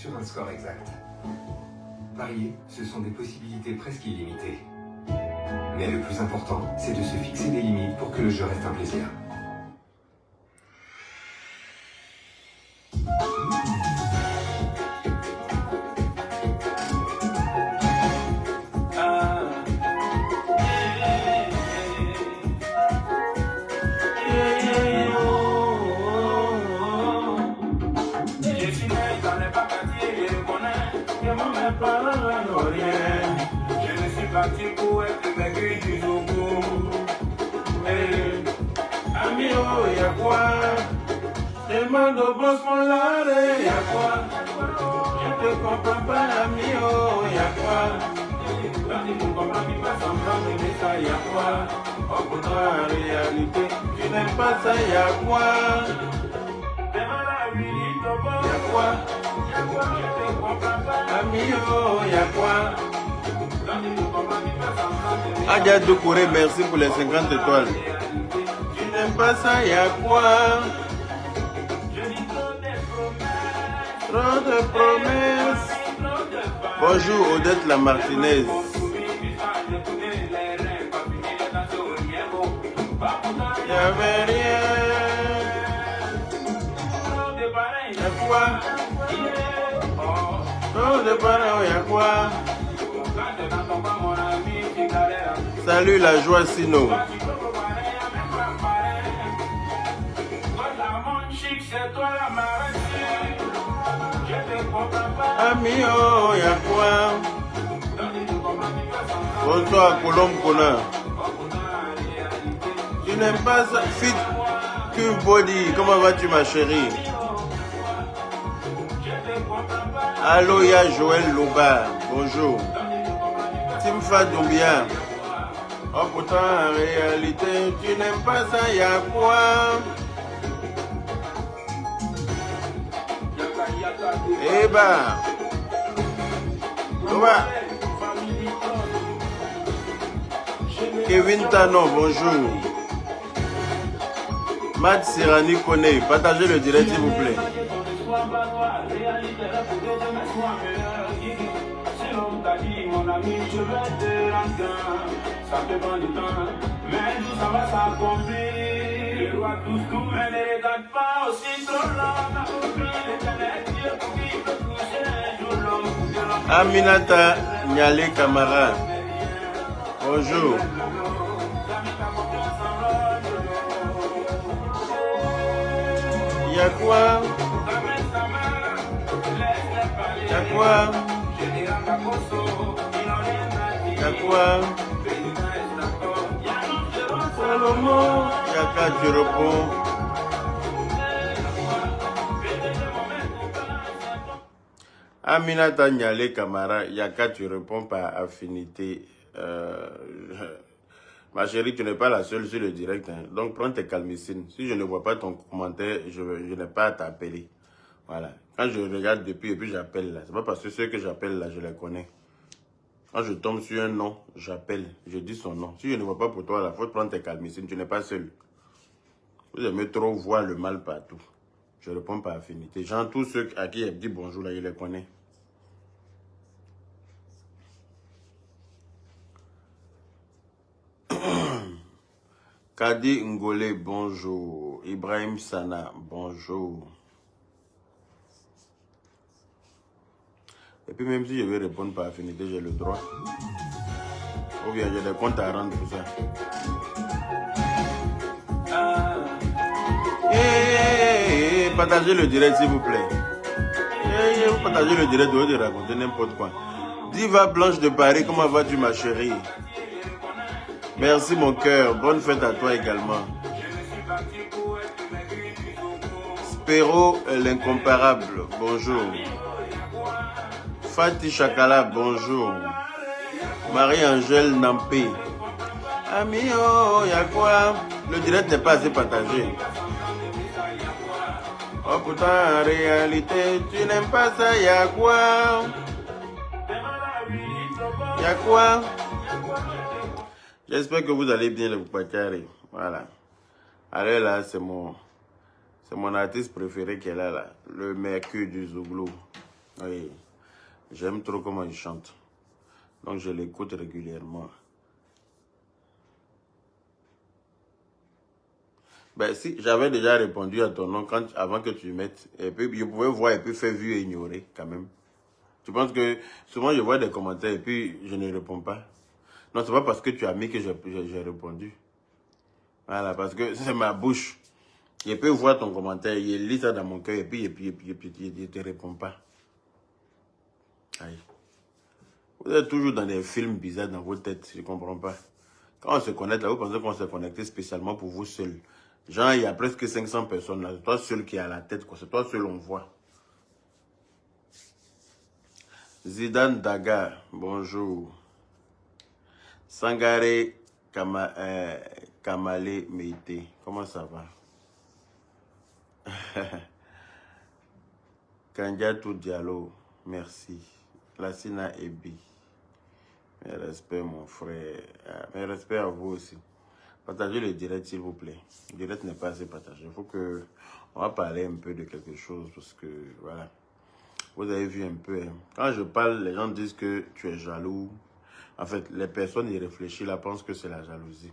sur un score exact. Parier, ce sont des possibilités presque illimitées. Mais le plus important, c'est de se fixer des limites pour que le jeu reste un plaisir. Parti pour être le mec du Zogo. Ami, oh, y'a quoi? Demande au boss mon lare, y'a quoi? Je te comprends pas, ami, oh, y'a quoi? Quand tu ne comprends pas semblant de dire ça, y'a quoi? Oh, pour toi, en réalité, tu n'aimes pas ça, y'a quoi? Demande à Willy Tobo, y'a quoi? Je te comprends pas, ami, oh, y'a quoi? Adia Doukouré, merci pour les 50 étoiles. Tu n'aimes pas ça, y'a quoi? Trop de promesses. Bonjour Odette la Martinaise. Y'avait rien. Y'a quoi? Trop de parents, y'a quoi? Salut la joie Sino. Ami, oh, y'a quoi? Bonsoir Colombe Kona. Tu n'aimes pas ça? Fit Cube Body, comment vas-tu ma chérie? Allo, y'a Joël Loba, bonjour. Timfa Doumbia. Oh pourtant en réalité tu n'aimes pas ça, y'a quoi? Eh bah Kevin Tano, bonjour. Matt Sirani Kone, partagez le direct s'il vous plaît. Mon ami, je vais te rendre. Ça te prend du temps, mais tout ça va s'accomplir. Le roi tous, mais ne regarde pas aussi trop long. Aminata Nyale Kamara, bonjour. Y'a quoi? Y'a quoi? Y'a quoi? Salomon, y'a qu'à tu réponds. Aminata Nyale Kamara, y'a qu'à tu réponds par affinité. Ma chérie, tu n'es pas la seule sur le direct. Hein. Donc prends tes calmicines. Si je ne vois pas ton commentaire, je n'ai pas à t'appeler. Voilà. Quand je regarde depuis et puis j'appelle là, c'est pas parce que ceux que j'appelle là, je les connais. Quand je tombe sur un nom, j'appelle, je dis son nom. Si je ne vois pas pour toi là, il faut prendre tes calmicines, tu n'es pas seul. Vous aimez trop voir le mal partout. Je réponds par affinité. Genre tous ceux à qui il dit bonjour là, je les connais. Kadi Ngole, bonjour. Ibrahim Sana, bonjour. Et puis même si je vais répondre par affinité, j'ai le droit. Ou bien j'ai des comptes à rendre pour ça. Partagez le direct s'il vous plaît. Vous partagez le direct, vous de raconter n'importe quoi. Diva Blanche de Paris, comment vas-tu ma chérie? Merci mon cœur, bonne fête à toi également. Spéro l'incomparable, bonjour. Fatih Chakala, bonjour. Marie-Angèle Nampé. Ami, oh, y'a quoi? Le direct n'est pas assez partagé. Oh, pourtant, en réalité, tu n'aimes pas ça, y'a quoi? Y'a quoi? J'espère que vous allez bien, le Boubakari. Voilà. Allez, là, c'est mon artiste préféré qui est là, le Mercure du Zouglou. Oui, j'aime trop comment il chante. Donc je l'écoute régulièrement. Ben si, j'avais déjà répondu à ton nom avant que tu mettes. Et puis je pouvais voir et puis faire vu et ignorer quand même. Tu penses que souvent je vois des commentaires et puis je ne réponds pas. Non, c'est pas parce que tu as mis que j'ai répondu. Voilà, parce que c'est ma bouche. Je peux voir ton commentaire, il lit ça dans mon cœur et puis il ne te répond pas. Aïe. Vous êtes toujours dans des films bizarres dans vos têtes, je ne comprends pas. Quand on se connecte là, vous pensez qu'on s'est connecté spécialement pour vous seul. Genre, il y a presque 500 personnes là, c'est toi seul qui est à la tête, c'est toi seul on voit. Zidane Daga, bonjour. Sangare Kamale Meite, comment ça va? Kandiatou Diallo, merci. Lassina Ebi, mes respects mon frère, mes respects à vous aussi. Partagez le direct s'il vous plaît. Le direct n'est pas assez partagé. Il faut que on va parler un peu de quelque chose parce que voilà. Vous avez vu un peu. Hein. Quand je parle, les gens disent que tu es jaloux. En fait, les personnes y réfléchissent, là, pensent que c'est la jalousie.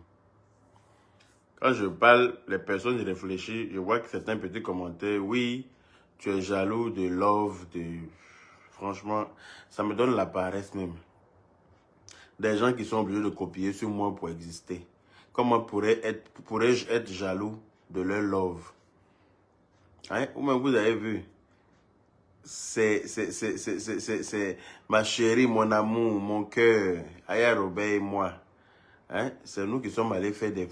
Quand je parle, les personnes y réfléchissent, je vois que certains petits commentaires, oui, tu es jaloux de love, de... Franchement, ça me donne la paresse même. Des gens qui sont obligés de copier sur moi pour exister. Comment pourrais-je être jaloux de leur love? Hein? Ou même vous avez vu, c'est ma chérie, mon amour, mon cœur, Aya Robert et moi. Hein? C'est nous qui sommes allés faire des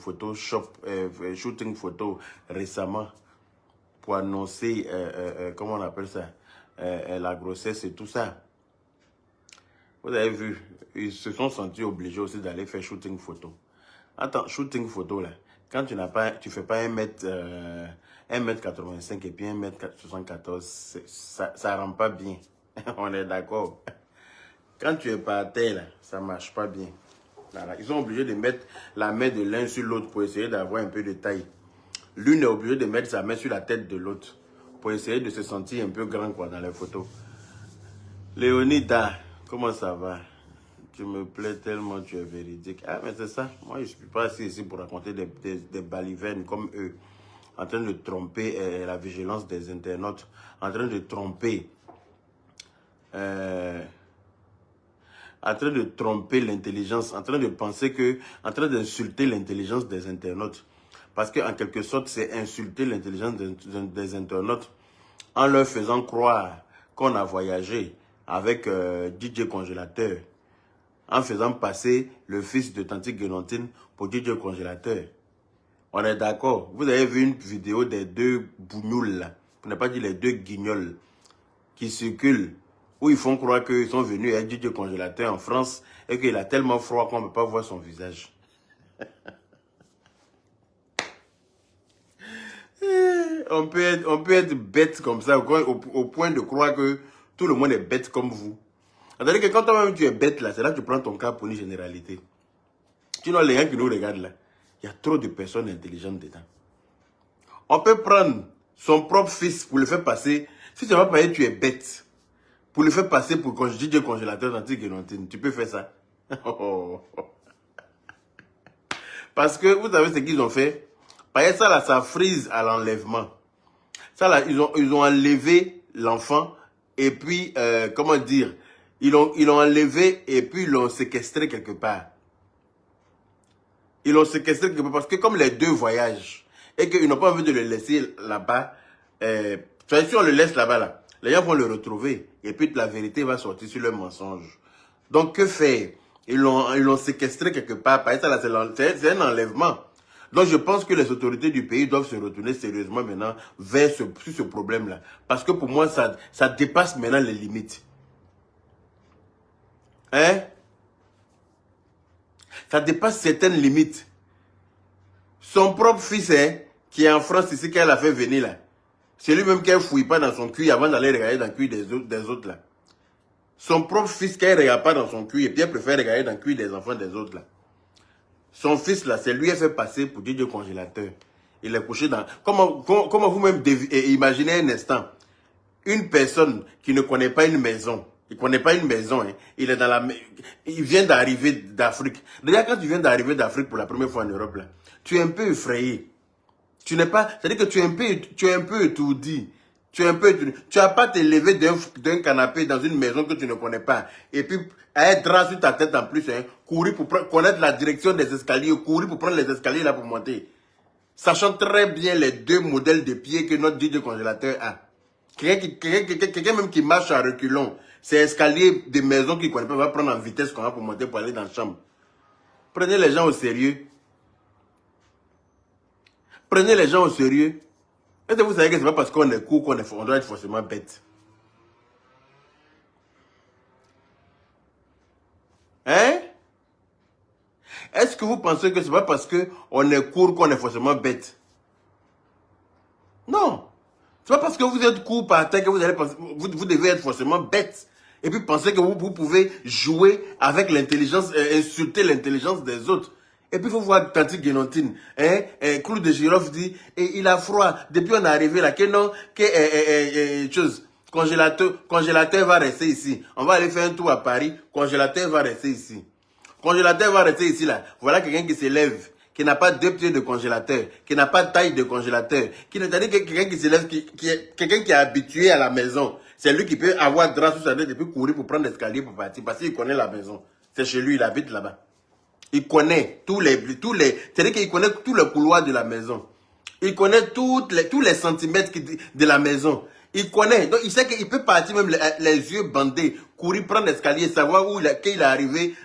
shooting photos récemment pour annoncer, comment on appelle ça, la grossesse et tout ça. Vous avez vu, ils se sont sentis obligés aussi d'aller faire shooting photo. Attends, shooting photo là, quand tu fais pas 1m85 et puis 1m74, ça rend pas bien. On est d'accord. Quand tu es par terre là, ça marche pas bien. Voilà. Ils sont obligés de mettre la main de l'un sur l'autre pour essayer d'avoir un peu de taille. L'une est obligée de mettre sa main sur la tête de l'autre pour essayer de se sentir un peu grand quoi dans les photos. Léonida, comment ça va? Tu me plais tellement, tu es véridique. Ah, mais c'est ça. Moi, je ne suis pas assis ici pour raconter des balivernes comme eux, en train de tromper la vigilance des internautes, en train de tromper, l'intelligence, en train de penser que, en train d'insulter l'intelligence des internautes. Parce qu'en quelque sorte, c'est insulter l'intelligence des internautes en leur faisant croire qu'on a voyagé avec DJ Congélateur, en faisant passer le fils de Tante Guénontine pour DJ Congélateur. On est d'accord. Vous avez vu une vidéo des deux bougnoules, là, pour ne pas dire les deux guignols, qui circulent, où ils font croire qu'ils sont venus avec DJ Congélateur en France et qu'il a tellement froid qu'on ne peut pas voir son visage. On peut être bête comme ça, au point de croire que tout le monde est bête comme vous. C'est-à-dire que quand toi-même tu es bête là, c'est là que tu prends ton cas pour une généralité. Sinon, les gens qui nous regardent là, il y a trop de personnes intelligentes dedans. On peut prendre son propre fils pour le faire passer. Si tu ne vas pas payer, tu es bête. Pour le faire passer pour DJ Congélateur Anti-Guénontine. Tu peux faire ça. Parce que vous savez ce qu'ils ont fait? Par exemple, ça là, ça frise à l'enlèvement. Ça là, ils ont enlevé l'enfant et puis, comment dire, ils l'ont enlevé et puis ils l'ont séquestré quelque part. Ils l'ont séquestré quelque part parce que comme les deux voyagent et qu'ils n'ont pas envie de le laisser là-bas, si on le laisse là-bas, là, les gens vont le retrouver et puis la vérité va sortir sur leur mensonge. Donc que faire? Ils l'ont séquestré quelque part. Par exemple, c'est un enlèvement. Donc je pense que les autorités du pays doivent se retourner sérieusement maintenant vers sur ce problème-là. Parce que pour moi, ça dépasse maintenant les limites. Hein? Ça dépasse certaines limites. Son propre fils, hein, qui est en France ici, qu'elle a fait venir là. C'est lui-même qui ne fouille pas dans son cul avant d'aller regarder dans le cul des autres là. Son propre fils qui ne regarde pas dans son cul et puis elle préfère regarder dans le cul des enfants des autres là. Son fils là, c'est lui qui a fait passer pour DJ Congélateur. Il est couché dans... Comment vous-même imaginez un instant une personne qui ne connaît pas une maison, il ne connaît pas une maison, hein, il est dans la, il vient d'arriver d'Afrique. Déjà, quand tu viens d'arriver d'Afrique pour la première fois en Europe, là, tu es un peu effrayé. Tu n'es pas, c'est-à-dire que tu es un peu étourdi. Tu vas pas te lever d'un canapé dans une maison que tu ne connais pas. Et puis, avec drap sur ta tête en plus, hein, courir pour connaître la direction des escaliers, courir pour prendre les escaliers là pour monter. Sachant très bien les deux modèles de pieds que notre DJ congélateur a. Quelqu'un même qui marche à reculons, c'est escalier de maison qu'il ne connaît pas, va prendre en vitesse pour monter pour aller dans la chambre. Prenez les gens au sérieux. Prenez les gens au sérieux. Est-ce que vous savez que ce n'est pas parce qu'on est court qu'on doit être forcément bête? Hein? Est-ce que vous pensez que ce n'est pas parce qu'on est court qu'on est forcément bête? Non. Ce n'est pas parce que vous êtes court par terre que vous devez être forcément bête. Et puis penser que vous pouvez jouer avec l'intelligence, insulter l'intelligence des autres. Et puis il faut voir Tanti Guénontine. Clou de Girofle dit, il a froid. Depuis on est arrivé là, congélateur va rester ici. On va aller faire un tour à Paris, congélateur va rester ici. Congélateur va rester ici là. Voilà quelqu'un qui s'élève, qui n'a pas 2 pieds de congélateur, qui n'a pas de taille de congélateur, qui n'est pas quelqu'un qui s'élève, quelqu'un qui est habitué à la maison. C'est lui qui peut avoir drap sur sa tête et puis courir pour prendre l'escalier pour partir parce qu'il connaît la maison. C'est chez lui, il habite là-bas. Il connaît c'est-à-dire qu'il connaît tous les couloirs de la maison. Il connaît tous les centimètres de la maison. Il connaît, donc il sait qu'il peut partir même les yeux bandés, courir, prendre l'escalier, savoir qu'il est arrivé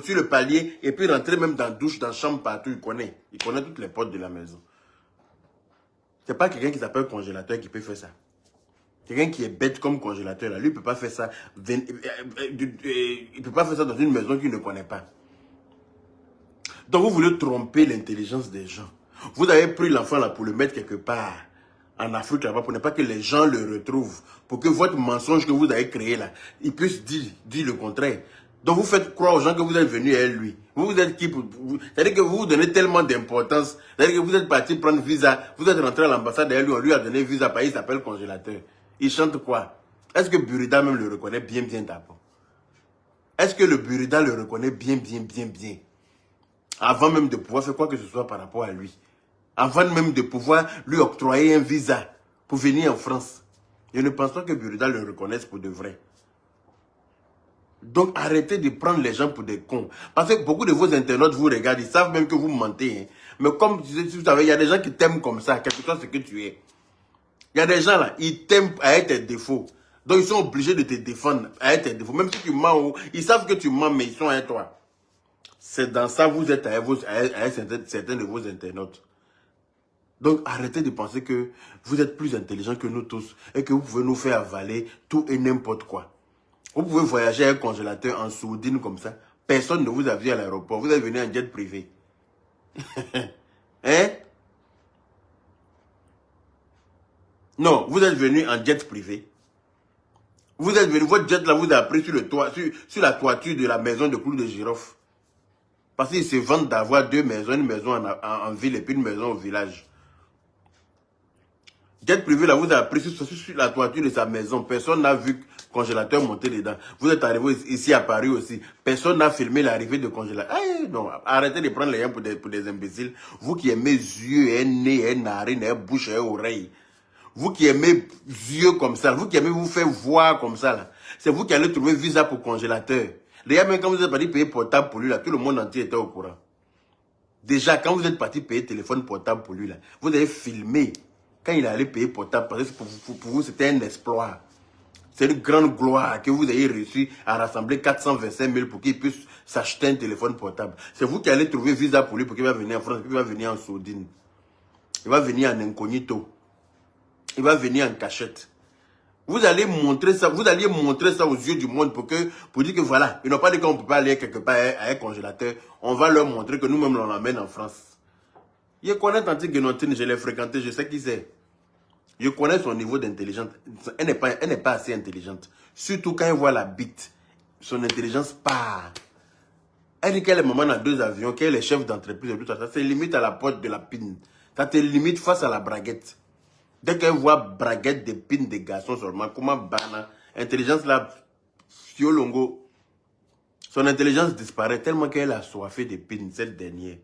sur le palier et puis rentrer même dans la douche, dans la chambre, partout. Il connaît toutes les portes de la maison. C'est pas quelqu'un qui s'appelle congélateur qui peut faire ça. Quelqu'un qui est bête comme congélateur, là, lui, il ne peut pas faire ça. Il ne peut pas faire ça dans une maison qu'il ne connaît pas. Donc, vous voulez tromper l'intelligence des gens. Vous avez pris l'enfant là pour le mettre quelque part en Afrique là-bas pour ne pas que les gens le retrouvent. Pour que votre mensonge que vous avez créé là, il puisse dire le contraire. Donc, vous faites croire aux gens que vous êtes venu à lui. Vous êtes qui pour vous? C'est-à-dire que vous vous donnez tellement d'importance. C'est-à-dire que vous êtes parti prendre visa. Vous êtes rentré à l'ambassade et lui, on lui a donné visa. Par il s'appelle congélateur. Il chante quoi? Est-ce que Burida même le reconnaît bien d'abord? Est-ce que le Burida le reconnaît bien? Avant même de pouvoir faire quoi que ce soit par rapport à lui. Avant même de pouvoir lui octroyer un visa pour venir en France. Je ne pense pas que Burida le reconnaisse pour de vrai. Donc arrêtez de prendre les gens pour des cons. Parce que beaucoup de vos internautes vous regardent, ils savent même que vous mentez. Hein. Mais comme vous savez, il y a des gens qui t'aiment comme ça, quel que soit ce que tu es. Il y a des gens là, ils t'aiment avec tes défauts. Donc ils sont obligés de te défendre avec tes défauts. Même si tu mens, ils savent que tu mens, mais ils sont avec toi. C'est dans ça que vous êtes avec certains de vos internautes. Donc arrêtez de penser que vous êtes plus intelligent que nous tous et que vous pouvez nous faire avaler tout et n'importe quoi. Vous pouvez voyager avec un congélateur en sourdine comme ça. Personne ne vous a vu à l'aéroport. Vous êtes venu en jet privé. Hein? Non, vous êtes venu en jet privé. Vous êtes venu, votre jet là vous a pris sur le toit, sur la toiture de la maison de Clou de Girofle. Parce qu'ils se vantent d'avoir 2 maisons, une maison en ville et puis une maison au village. Jet privé là vous a pris sur la toiture de sa maison. Personne n'a vu congélateur monter dedans. Vous êtes arrivé ici à Paris aussi. Personne n'a filmé l'arrivée de congélateur. Non, arrêtez de prendre les gens pour des imbéciles. Vous qui aimez yeux, nez, narine, bouche et oreille. Vous qui aimez yeux comme ça, vous qui aimez vous faire voir comme ça, là, c'est vous qui allez trouver visa pour congélateur. Déjà, même quand vous êtes parti payer portable pour lui, là, tout le monde entier était au courant. Déjà, quand vous êtes parti payer téléphone portable pour lui, là, vous avez filmé quand il allait payer portable, parce que pour vous, c'était un exploit. C'est une grande gloire que vous ayez réussi à rassembler 425 000 pour qu'il puisse s'acheter un téléphone portable. C'est vous qui allez trouver visa pour lui, pour qu'il va venir en France, il va venir en sourdine. Il va venir en incognito. Il va venir en cachette. Vous allez montrer ça, aux yeux du monde pour dire que voilà, ils n'ont pas dit qu'on ne peut pas aller quelque part à un congélateur. On va leur montrer que nous-mêmes on l'emmène en France. Je connais Tanti Guénontine, je l'ai fréquenté, je sais qui c'est. Je connais son niveau d'intelligence. Elle n'est pas assez intelligente. Surtout quand elle voit la bite, son intelligence part. Elle dit qu'elle est maman dans 2 avions, qu'elle est chef d'entreprise et tout ça. Ça se limite à la porte de la pine. Ça te limite face à la braguette. Dès qu'elle voit braguette d'épines des garçons seulement, comment bana, intelligence là, Fiolongo, son intelligence disparaît tellement qu'elle a soifé d'épines, cette dernière.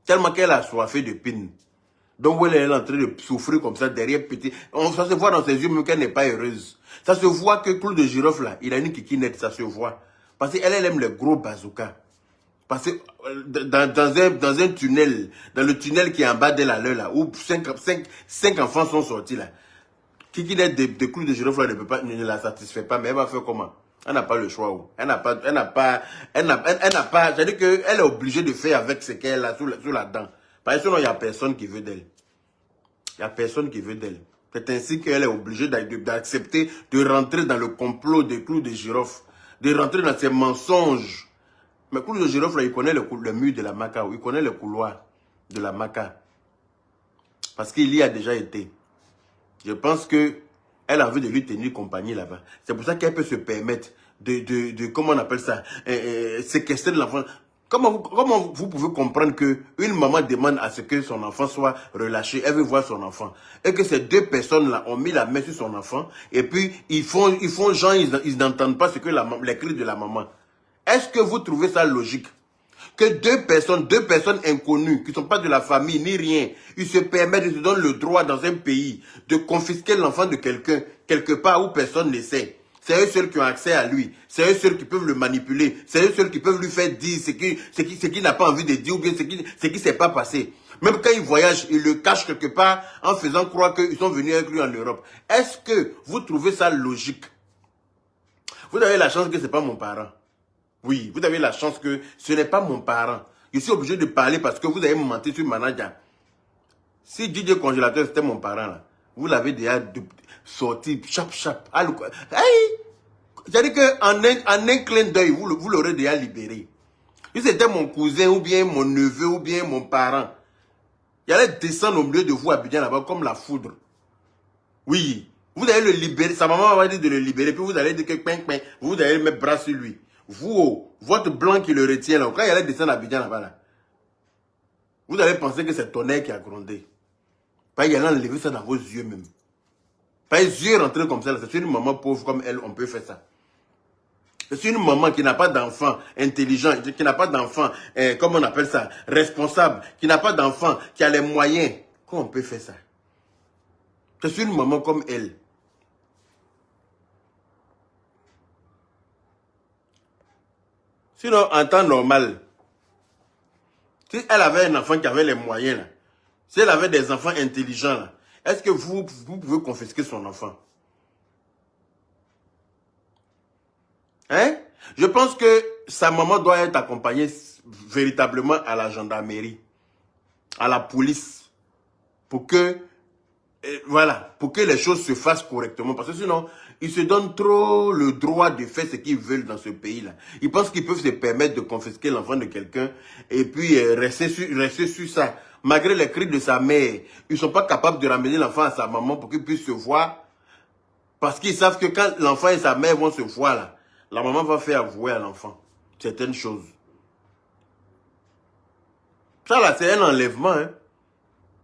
Tellement qu'elle a soifé d'épines. Donc elle est en train de souffrir comme ça derrière petit. Ça se voit dans ses yeux même qu'elle n'est pas heureuse. Ça se voit que Clou de Girofle là, il a une kikinette, ça se voit. Parce qu'elle aime les gros bazookas. Parce que dans un tunnel, dans le tunnel qui est en bas de la là, où 5 enfants sont sortis là, kikinette de Clou de Girofle là, ne la satisfait pas, mais elle va faire comment? Elle n'a pas le choix. Elle n'a pas, c'est-à-dire qu'elle est obligée de faire avec ce qu'elle a sous la dent. Parce que sinon, il n'y a personne qui veut d'elle. Il n'y a personne qui veut d'elle. C'est ainsi qu'elle est obligée d'accepter de rentrer dans le complot des Clous de Girofle, de rentrer dans ses mensonges. Mais Clou de Girofle, là, il connaît le mur de la Maca, il connaît le couloir de la Maca. Parce qu'il y a déjà été. Je pense que elle a envie de lui tenir compagnie là-bas. C'est pour ça qu'elle peut se permettre de comment on appelle ça, séquestrer l'enfant. Comment vous pouvez comprendre qu'une maman demande à ce que son enfant soit relâché, elle veut voir son enfant, et que ces deux personnes-là ont mis la main sur son enfant, et puis ils font genre, ils n'entendent pas ce que les cris de la maman. Est-ce que vous trouvez ça logique? Que deux personnes inconnues, qui ne sont pas de la famille, ni rien, ils se permettent, ils se donnent le droit dans un pays de confisquer l'enfant de quelqu'un, quelque part où personne ne sait. C'est eux seuls qui ont accès à lui. C'est eux seuls qui peuvent le manipuler. C'est eux seuls qui peuvent lui faire dire ce qu'il n'a pas envie de dire ou bien ce qui ne s'est pas passé. Même quand il voyage, il le cache quelque part en faisant croire qu'ils sont venus avec lui en Europe. Est-ce que vous trouvez ça logique? Vous avez la chance que ce n'est pas mon parent. Oui, vous avez la chance que ce n'est pas mon parent. Je suis obligé de parler parce que vous avez menti sur Manaja. Si DJ Congélateur c'était mon parent, là, vous l'avez déjà sorti, chap. C'est-à-dire qu'en un clin d'œil, vous l'aurez déjà libéré. Si c'était mon cousin, ou bien mon neveu, ou bien mon parent, il allait descendre au milieu de vous à Abidjan là-bas comme la foudre. Oui, vous allez le libérer. Sa maman va dire de le libérer, puis vous allez dire que vous allez mettre bras sur lui. Vous, votre blanc qui le retient là, quand il allait descendre à Abidjan là-bas, là, vous allez penser que c'est tonnerre qui a grondé. Pas il allait enlever ça dans vos yeux même. Pas les yeux rentrés comme ça, c'est une maman pauvre comme elle, on peut faire ça. C'est une maman qui n'a pas d'enfant intelligent, qui n'a pas d'enfant, comment on appelle ça, responsable, qui n'a pas d'enfant, qui a les moyens. Comment on peut faire ça? C'est une maman comme elle. Sinon, en temps normal, si elle avait un enfant qui avait les moyens, là, si elle avait des enfants intelligents, est-ce que vous pouvez confisquer son enfant? Hein? Je pense que sa maman doit être accompagnée véritablement à la gendarmerie, à la police, pour que, voilà, pour que les choses se fassent correctement. Parce que sinon, ils se donnent trop le droit de faire ce qu'ils veulent dans ce pays-là. Ils pensent qu'ils peuvent se permettre de confisquer l'enfant de quelqu'un et puis rester sur ça. Malgré les cris de sa mère, ils ne sont pas capables de ramener l'enfant à sa maman pour qu'il puisse se voir. Parce qu'ils savent que quand l'enfant et sa mère vont se voir, là, la maman va faire avouer à l'enfant certaines choses. Ça, là, c'est un enlèvement. Hein.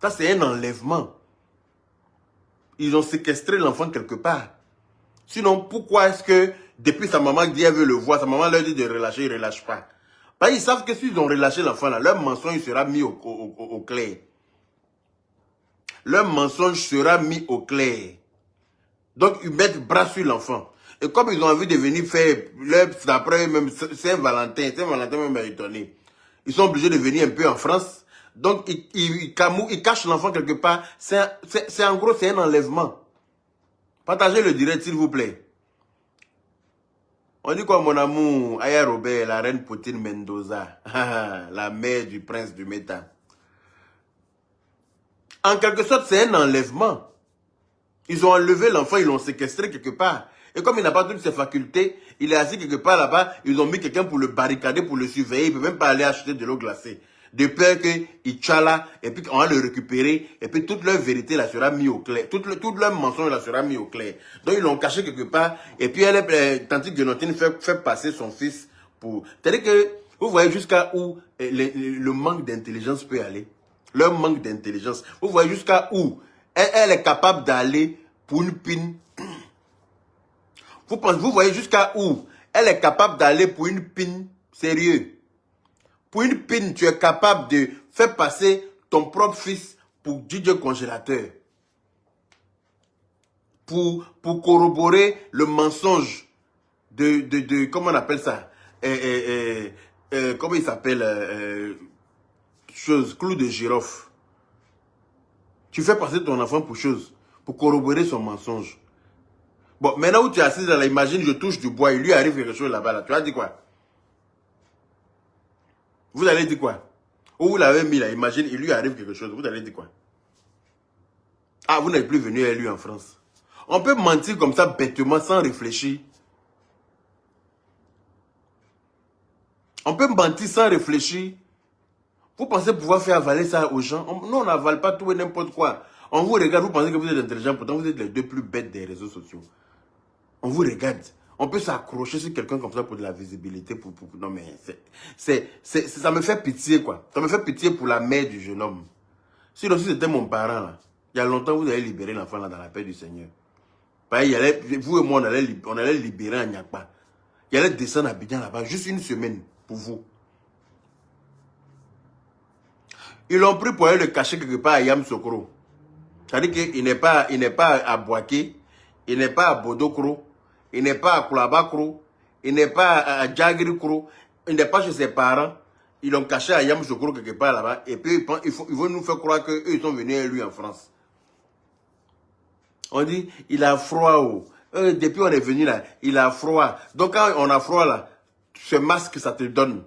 Ça, c'est un enlèvement. Ils ont séquestré l'enfant quelque part. Sinon, pourquoi est-ce que, depuis sa maman dit qu'elle veut le voir, sa maman leur dit de relâcher, ils ne relâchent pas. Parce qu'ils savent que s'ils ont relâché l'enfant, là, leur mensonge sera mis au clair. Leur mensonge sera mis au clair. Donc, ils mettent bras sur l'enfant. Et comme ils ont envie de venir faire, d'après même Saint-Valentin même est étonné. Ils sont obligés de venir un peu en France. Donc, ils cachent l'enfant quelque part. C'est en gros, c'est un enlèvement. Partagez le direct, s'il vous plaît. On dit quoi, mon amour? Aya Robert, la reine Poutine Mendoza. La mère du prince du Méta. En quelque sorte, c'est un enlèvement. Ils ont enlevé l'enfant, ils l'ont séquestré quelque part. Et comme il n'a pas toutes ses facultés, il est assis quelque part là-bas, ils ont mis quelqu'un pour le barricader, pour le surveiller. Il ne peut même pas aller acheter de l'eau glacée. De peur qu'il tchala, et puis on va le récupérer, et puis toute leur vérité là sera mise au clair. Toute leur mensonge là sera mise au clair. Donc ils l'ont caché quelque part, et puis Tante Guenotine fait passer son fils pour... C'est-à-dire que vous voyez jusqu'à où le manque d'intelligence peut aller. Leur manque d'intelligence. Vous voyez jusqu'à où Elle est capable d'aller pour une pine. Vous voyez jusqu'à où elle est capable d'aller pour une pine. Sérieux. Pour une pine, tu es capable de faire passer ton propre fils pour DJ congélateur. Pour corroborer le mensonge de comment on appelle ça? Comment il s'appelle? Clou de girofle. Tu fais passer ton enfant pour corroborer son mensonge. Bon, maintenant où tu es assis là, imagine, je touche du bois, il lui arrive quelque chose là-bas, là. Tu vas dire quoi? Vous allez dire quoi? Où vous l'avez mis là, imagine, il lui arrive quelque chose, vous allez dire quoi? Ah, vous n'êtes plus venu à lui en France. On peut mentir comme ça bêtement, sans réfléchir. On peut mentir sans réfléchir. Vous pensez pouvoir faire avaler ça aux gens? Nous, on n'avale pas tout et n'importe quoi. On vous regarde, vous pensez que vous êtes intelligent, pourtant vous êtes les deux plus bêtes des réseaux sociaux. On vous regarde. On peut s'accrocher sur quelqu'un comme ça pour de la visibilité. Non mais, ça me fait pitié quoi. Ça me fait pitié pour la mère du jeune homme. Sinon, si c'était mon parent là, il y a longtemps vous allez libérer l'enfant là dans la paix du Seigneur. Vous et moi, on allait libérer un Nyakpa. Il allait descendre à Abidjan là-bas, juste une semaine pour vous. Ils l'ont pris pour aller le cacher quelque part à Yamsokro. C'est-à-dire qu'il n'est pas à Boaké, il n'est pas à Bodokro, il n'est pas à Koulabakro, il n'est pas à Djagrikro, il n'est pas chez ses parents. Ils l'ont caché à Yamsokro quelque part là-bas. Et puis ils vont nous faire croire qu'eux ils sont venus à lui en France. On dit, il a froid. Depuis on est venu là, il a froid. Donc quand on a froid là, ce masque ça te donne.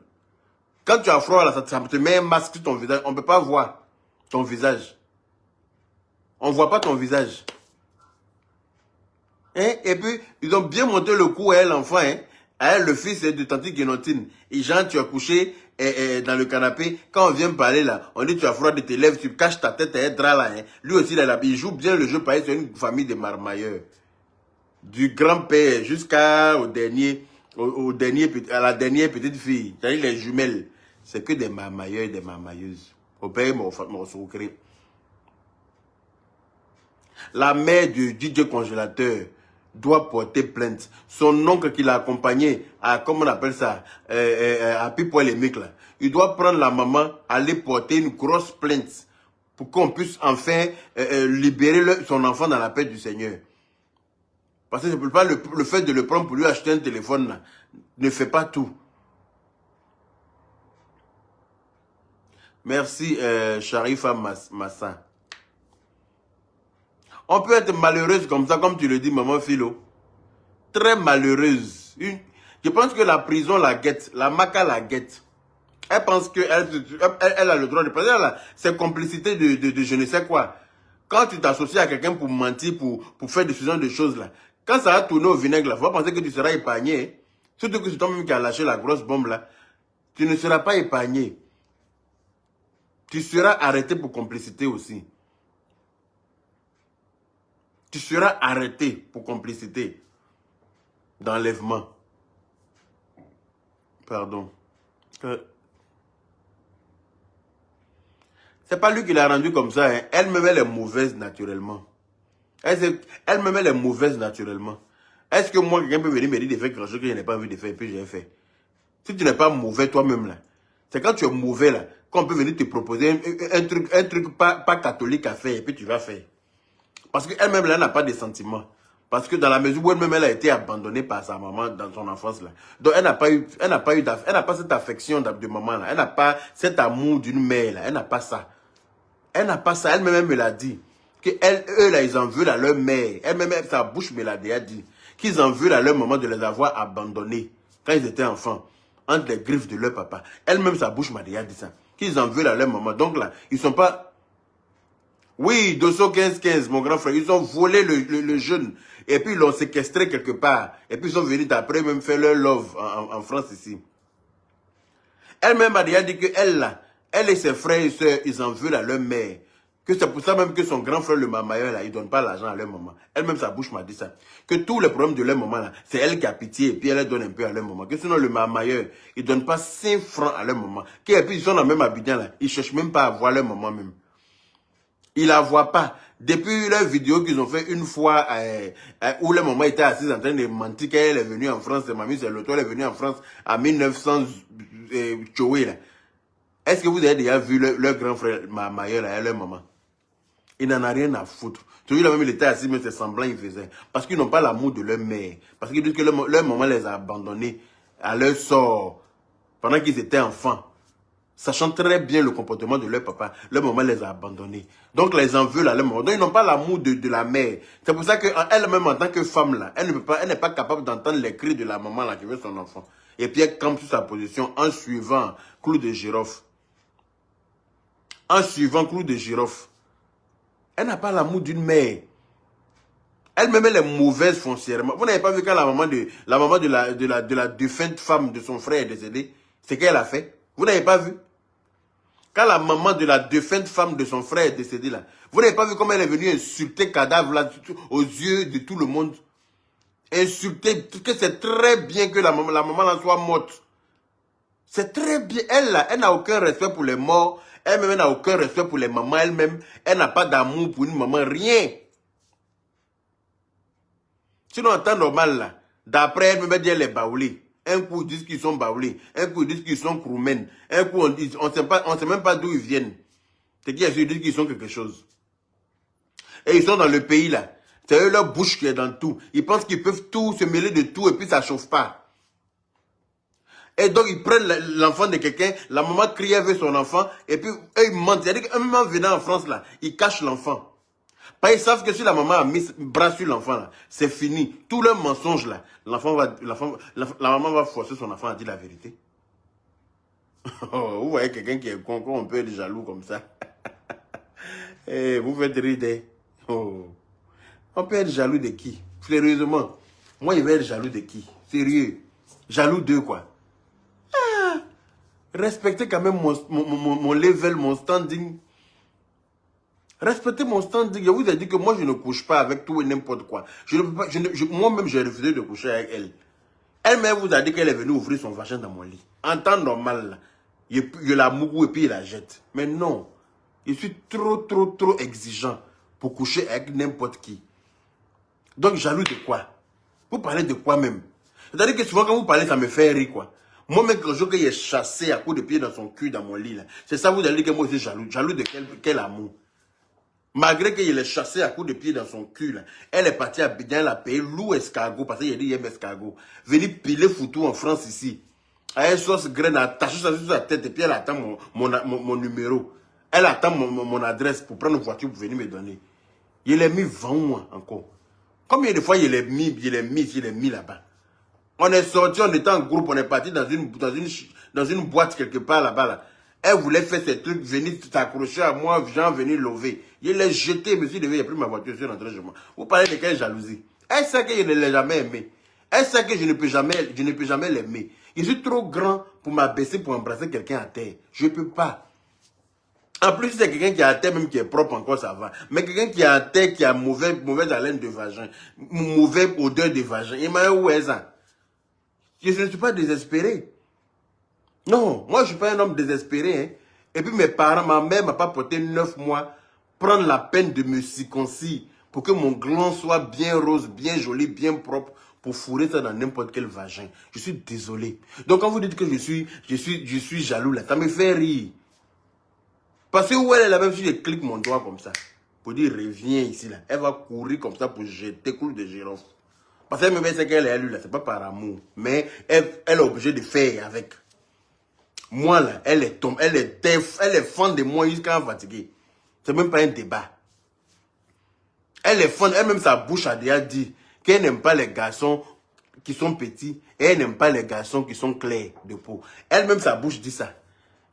Quand tu as froid là, ça te met un masque sur ton visage. On ne peut pas voir ton visage. On ne voit pas ton visage. Hein? Et puis, ils ont bien monté le coup à elle, l'enfant. Hein? À elle, le fils de tante Guénotine. Et Jean, tu as couché dans le canapé. Quand on vient parler là, on dit tu as froid de tes lèvres, tu caches ta tête à un drap là. Hein? Lui aussi, il joue bien le jeu pareil sur une famille de marmailleurs. Du grand-père jusqu'au dernier, à la dernière petite fille. C'est-à-dire les jumelles. C'est que des marmailleurs et des marmailleuses. Au pays, mon secret. La mère du DJ congélateur doit porter plainte. Son oncle qui l'a accompagné à, comment on appelle ça, à Pipolémique là. Il doit prendre la maman, aller porter une grosse plainte pour qu'on puisse enfin libérer son enfant dans la paix du Seigneur. Parce que je ne peux pas le fait de le prendre pour lui acheter un téléphone là, ne fait pas tout. Merci Sharifa Massa. On peut être malheureuse comme ça, comme tu le dis, maman Philo. Très malheureuse. Je pense que la prison la guette, la maca la guette. Elle pense qu'elle a le droit de prendre. Elle a ses complicités de je ne sais quoi. Quand tu t'associes à quelqu'un pour mentir, pour faire ce genre de choses là, quand ça va tourner au vinaigre là, il faut penser que tu seras épargné. Surtout que c'est toi-même qui as lâché la grosse bombe là. Tu ne seras pas épargné. Tu seras arrêté pour complicité aussi. Tu seras arrêté pour complicité d'enlèvement. Pardon. C'est pas lui qui l'a rendu comme ça. Hein. Elle-même, elle est mauvaise naturellement. Elle-même, elle est mauvaise naturellement. Est-ce que moi, quelqu'un peut venir me dire de faire quelque chose que je n'ai pas envie de faire et puis j'ai fait? Si tu n'es pas mauvais toi-même là, c'est quand tu es mauvais là, qu'on peut venir te proposer un truc pas catholique à faire et puis tu vas faire. Parce qu'elle-même, elle n'a pas de sentiments. Parce que dans la mesure où elle-même, elle a été abandonnée par sa maman dans son enfance, là. Donc, elle n'a pas cette affection de maman, là. Elle n'a pas cet amour d'une mère, là. Elle n'a pas ça. Elle n'a pas ça. Elle-même, elle me l'a dit. Eux, là, ils en veulent à leur mère. Elle-même, sa bouche me l'a déjà dit. Qu'ils en veulent à leur maman de les avoir abandonnés quand ils étaient enfants. Entre les griffes de leur papa. Elle-même, sa bouche m'a déjà dit ça. Qu'ils en veulent à leur maman. Donc là, ils sont pas... Oui, 215, mon grand frère, ils ont volé le jeune. Et puis, ils l'ont séquestré quelque part. Et puis, ils sont venus après même faire leur love en France ici. Elle-même a déjà dit qu'elle, là, elle et ses frères et sœurs, ils en veulent à leur mère. Que c'est pour ça même que son grand frère, le mamailleur, là, il ne donne pas l'argent à leur maman. Elle-même, sa bouche m'a dit ça. Que tous les problèmes de leur maman, là, c'est elle qui a pitié. Et puis, elle donne un peu à leur maman. Que sinon, le mamailleur, il ne donne pas 5 francs à leur maman. Et puis, ils sont dans le même Abidjan, là. Ils ne cherchent même pas à voir leur maman même. Il la voit pas. Depuis leur vidéo qu'ils ont fait une fois où la maman était assise en train de mentir qu'elle est venue en France, mamie c'est l'auto, elle est venue en France en 1900 Tchoé là. Est-ce que vous avez déjà vu leur grand frère Mayer là, leur maman? Il n'en a rien à foutre. Celui-là même il était assis, mais c'est semblant il faisait. Parce qu'ils n'ont pas l'amour de leur mère. Parce qu'ils disent que leur maman les a abandonnés à leur sort pendant qu'ils étaient enfants. Sachant très bien le comportement de leur papa, leur maman les a abandonnés. Donc les en veulent à leur maman. Donc ils n'ont pas l'amour de la mère. C'est pour ça qu'elle-même en tant que femme là, elle n'est pas capable d'entendre les cris de la maman là qui veut son enfant. Et puis elle campe sur sa position en suivant Clou de Girofle. En suivant Clou de Girofle. Elle n'a pas l'amour d'une mère. Elle-même, elle est mauvaise foncièrement. Vous n'avez pas vu quand la maman de la défunte femme de son frère est décédée, c'est qu'elle a fait? Vous n'avez pas vu? Quand la maman de la défunte femme de son frère est décédée là, vous n'avez pas vu comment elle est venue insulter cadavre là aux yeux de tout le monde? Insulter, que c'est très bien que la maman là soit morte. C'est très bien. Elle là, elle n'a aucun respect pour les morts. Elle-même n'a aucun respect pour les mamans elle-même. Elle n'a pas d'amour pour une maman, rien. Sinon, en temps normal, là, d'après elle-même, elle est baoulée. Un coup, ils disent qu'ils sont baoulés. Un coup, ils disent qu'ils sont kroumènes. Un coup, on ne sait même pas d'où ils viennent. C'est qu'ils disent qu'ils sont quelque chose. Et ils sont dans le pays, là. C'est eux, leur bouche qui est dans tout. Ils pensent qu'ils peuvent tout, se mêler de tout, et puis ça ne chauffe pas. Et donc, ils prennent l'enfant de quelqu'un, la maman crie avec son enfant, et puis, eux, ils mentent. C'est-à-dire qu'un moment venant en France, là, ils cachent l'enfant. Parce qu'ils savent que si la maman a mis bras sur l'enfant, là, c'est fini. Tout leur mensonge, là, la maman va forcer son enfant à dire la vérité. Vous voyez quelqu'un qui est con, on peut être jaloux comme ça. Et vous faites rire. Oh. On peut être jaloux de qui? Sérieusement. Moi, je vais être jaloux de qui? Sérieux. Jaloux d'eux, quoi. Respectez quand même mon level, mon standing. Respectez mon standing. Je vous ai dit que moi, je ne couche pas avec tout et n'importe quoi. Moi-même, j'ai refusé de coucher avec elle. Elle-même vous a dit qu'elle est venue ouvrir son vagin dans mon lit. En temps normal, je la mougou et puis je la jette. Mais non. Je suis trop exigeant pour coucher avec n'importe qui. Donc, jaloux de quoi? Vous parlez de quoi même? C'est-à-dire que souvent, quand vous parlez, ça me fait rire, quoi. Moi-même, quand je qu'il est chassé à coups de pied dans son cul, dans mon lit, là. C'est ça, vous allez dire que moi, je suis jaloux. Jaloux de quel amour? Malgré qu'il est chassé à coups de pied dans son cul, là. Elle est partie à Abidjan, elle a payé loup escargot, parce qu'il a dit, il aime escargot. Venir piler foutu en France, ici. À une sauce graine, attacher ça sur sa tête, et puis elle attend mon numéro. Elle attend mon adresse pour prendre une voiture pour venir me donner. Il est mis 20 mois encore. Combien de fois il est mis là-bas? On est sorti, on était en groupe, on est parti dans une boîte quelque part là-bas. Là. Elle voulait faire ces trucs, venir s'accrocher à moi, genre venir lever. Il l'a jeté, monsieur, il a pris ma voiture, je suis rentré chez moi. Vous parlez de quelle jalousie? Elle sait que je ne l'ai jamais aimé. Elle sait que je ne peux jamais l'aimer. Je suis trop grand pour m'abaisser, pour embrasser quelqu'un à terre. Je ne peux pas. En plus, si c'est quelqu'un qui est à terre, même qui est propre encore, ça va. Mais quelqu'un qui est à terre, qui a mauvaise haleine de vagin, mauvaise odeur de vagin, il m'a dit où est ça? Je ne suis pas désespéré. Non, moi je ne suis pas un homme désespéré. Hein. Et puis mes parents, ma mère m'a pas porté 9 mois prendre la peine de me circoncire pour que mon gland soit bien rose, bien joli, bien propre pour fourrer ça dans n'importe quel vagin. Je suis désolé. Donc quand vous dites que je suis jaloux là, ça me fait rire. Parce que où elle est là, même si je clique mon doigt comme ça, pour dire reviens ici là, elle va courir comme ça pour jeter Clou de Girofle. Parce qu'elle me dit qu'elle est élue là, c'est pas par amour. Mais elle est obligée de faire avec. Moi là, elle est fan de moi jusqu'à fatiguer. C'est même pas un débat. Elle est fan, elle-même sa bouche a déjà dit qu'elle n'aime pas les garçons qui sont petits et elle n'aime pas les garçons qui sont clairs de peau. Elle-même sa bouche dit ça.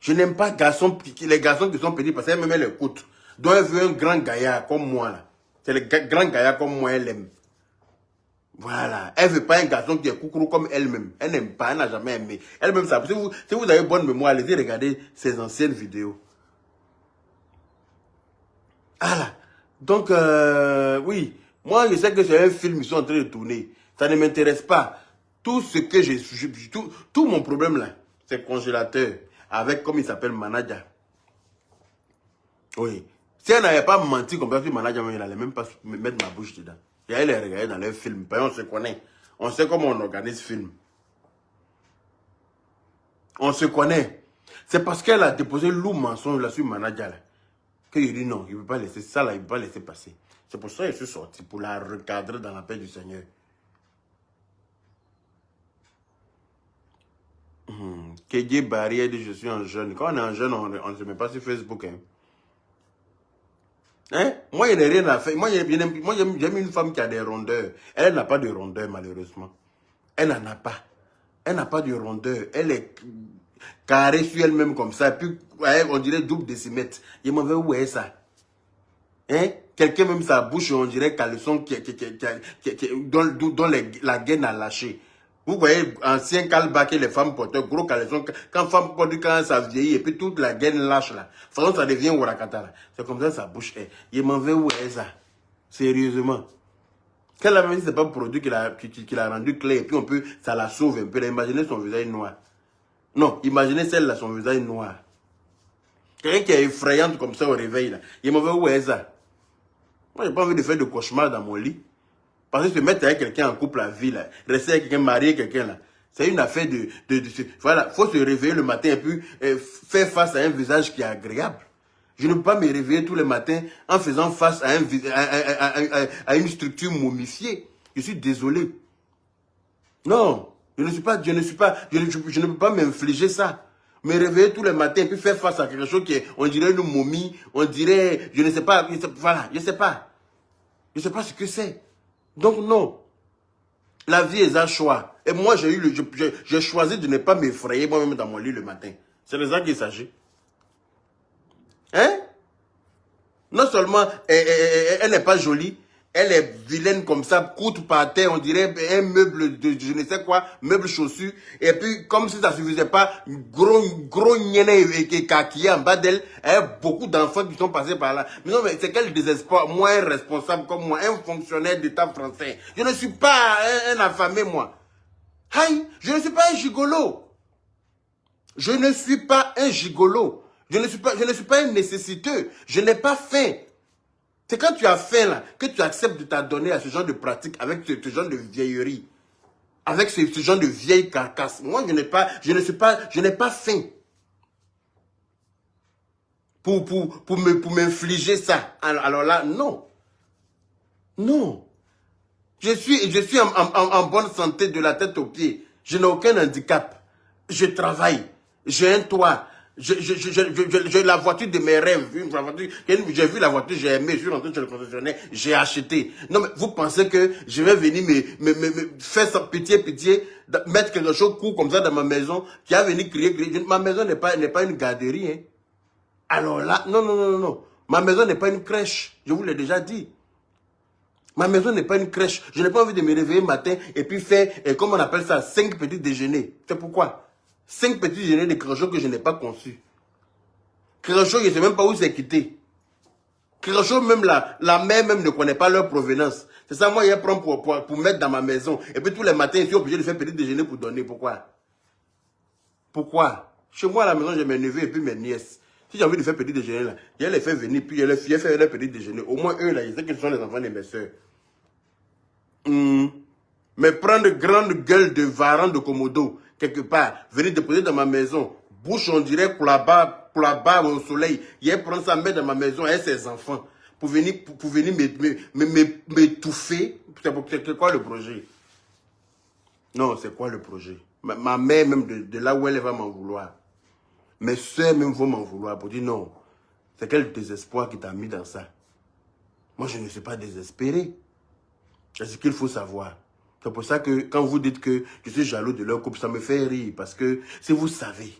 Je n'aime pas les garçons qui sont petits parce qu'elle-même elle écoute. Donc elle veut un grand gaillard comme moi là. C'est le grand gaillard comme moi elle aime. Voilà. Elle ne veut pas un garçon qui est coucou comme elle-même. Elle n'aime pas, elle n'a jamais aimé. Elle-même ça. Si vous avez bonne mémoire, allez-y regarder ses anciennes vidéos. Voilà. Donc, oui. Moi, je sais que c'est un film, ils sont en train de tourner. Ça ne m'intéresse pas. Tout ce que tout mon problème là, c'est congélateur. Avec, comme il s'appelle, manager. Oui. Si elle n'avait pas menti comme ça, elle n'allait même pas me mettre ma bouche dedans. Et elle les regardait dans les films. On se connaît. On sait comment on organise film. On se connaît. C'est parce qu'elle a déposé loup mensonge là sur manager. Qu'il dit non, il ne peut pas laisser ça là, il ne peut pas laisser passer. C'est pour ça que je suis sorti, pour la recadrer dans la paix du Seigneur. Kédié Barrière dit je suis un jeune. Quand on est un jeune, on ne se met pas sur Facebook. Hein? Moi, il n'y a rien à faire. Moi, j'aime une femme qui a des rondeurs. Elle n'a pas de rondeur, malheureusement. Elle n'en a pas. Elle n'a pas de rondeur. Elle est carrée sur elle-même comme ça. Puis, on dirait double décimètre. Je m'en vais où est ça? Hein? Quelqu'un même sa bouche, on dirait caleçon dont la gaine a lâché. Vous voyez, ancien calbac et les femmes portent gros caleçon. Quand femme porte, quand ça vieillit, et puis toute la gaine lâche là. Franchement, ça devient Ourakata là. C'est comme ça sa bouche est. Il m'en veut où est ça? Sérieusement. Quand la même dit c'est pas un produit qu'il a rendu clair, et puis ça la sauve un peu. Imaginez son visage noir. Non, imaginez celle-là, son visage noir. Quelqu'un qui est effrayante comme ça au réveil là. Il m'en veut où est ça? Moi, j'ai pas envie de faire de cauchemar dans mon lit. Parce que se mettre avec quelqu'un en couple à vie, là, rester avec quelqu'un, marier quelqu'un, là, c'est une affaire voilà, faut se réveiller le matin et puis faire face à un visage qui est agréable. Je ne peux pas me réveiller tous les matins en faisant face à une structure momifiée. Je suis désolé. Non, je ne peux pas m'infliger ça. Me réveiller tous les matins et puis faire face à quelque chose qui est, on dirait une momie, on dirait, je ne sais pas, voilà, je ne sais pas. Je ne sais pas ce que c'est. Donc non, la vie est un choix. Et moi, j'ai choisi de ne pas m'effrayer moi-même dans mon lit le matin. C'est de ça qu'il s'agit. Hein? Non seulement elle n'est pas jolie, elle est vilaine comme ça, courte par terre, on dirait un meuble de je ne sais quoi, meuble chaussure. Et puis, comme si ça ne suffisait pas, gros nienne et kaki en bas d'elle, il y a beaucoup d'enfants qui sont passés par là. Mais non, mais c'est quel désespoir, moi, un responsable comme moi, un fonctionnaire d'État français. Je ne suis pas un affamé, moi. Aïe, je ne suis pas un gigolo. Je ne suis pas un gigolo. Je ne suis pas un nécessiteux. Je n'ai pas faim. C'est quand tu as faim là, que tu acceptes de t'adonner à ce genre de pratique, avec ce genre de vieillerie, avec ce genre de vieille carcasse. Moi, je n'ai pas faim pour m'infliger ça. Alors là, non. Non. Je suis en bonne santé de la tête aux pieds. Je n'ai aucun handicap. Je travaille. J'ai un toit. J'ai la voiture de mes rêves. J'ai vu la voiture, j'ai aimé, je suis rentré chez le concessionnaire, j'ai acheté. Non, mais vous pensez que je vais venir me faire ça, pitié, mettre quelque chose court comme ça dans ma maison, qui a venu crier. Ma maison n'est pas une garderie. Hein. Alors là, non. Ma maison n'est pas une crèche. Je vous l'ai déjà dit. Ma maison n'est pas une crèche. Je n'ai pas envie de me réveiller le matin et puis faire, comment on appelle ça, 5 petits déjeuners. C'est pourquoi 5 petits déjeuners de quelque chose que je n'ai pas conçu. Quelque chose, je ne sais même pas où c'est quitté. Quelque chose, même la mère même ne connaît pas leur provenance. C'est ça, moi, je prends pour mettre dans ma maison. Et puis tous les matins, je suis obligé de faire petit déjeuner pour donner. Pourquoi? Pourquoi? Chez moi, à la maison, j'ai mes neveux et puis mes nièces. Si j'ai envie de faire petit déjeuner, là, je les fais venir, puis je les fais faire leur petit déjeuner. Au moins, eux, là, je sais qu'ils sont les enfants de mes soeurs. Mais prendre grande gueule de varan de Komodo, quelque part, venir déposer dans ma maison, bouche, on dirait, pour la barre au soleil, il prendre ça, mettre dans ma maison avec ses enfants, pour venir m'étouffer. C'est quoi le projet? Non, c'est quoi le projet? Ma mère, même de là où elle va m'en vouloir. Mes soeurs même vont m'en vouloir pour dire non. C'est quel désespoir qui t'a mis dans ça? Moi, je ne suis pas désespéré. C'est ce qu'il faut savoir. C'est pour ça que quand vous dites que je suis jaloux de leur couple, ça me fait rire. Parce que si vous savez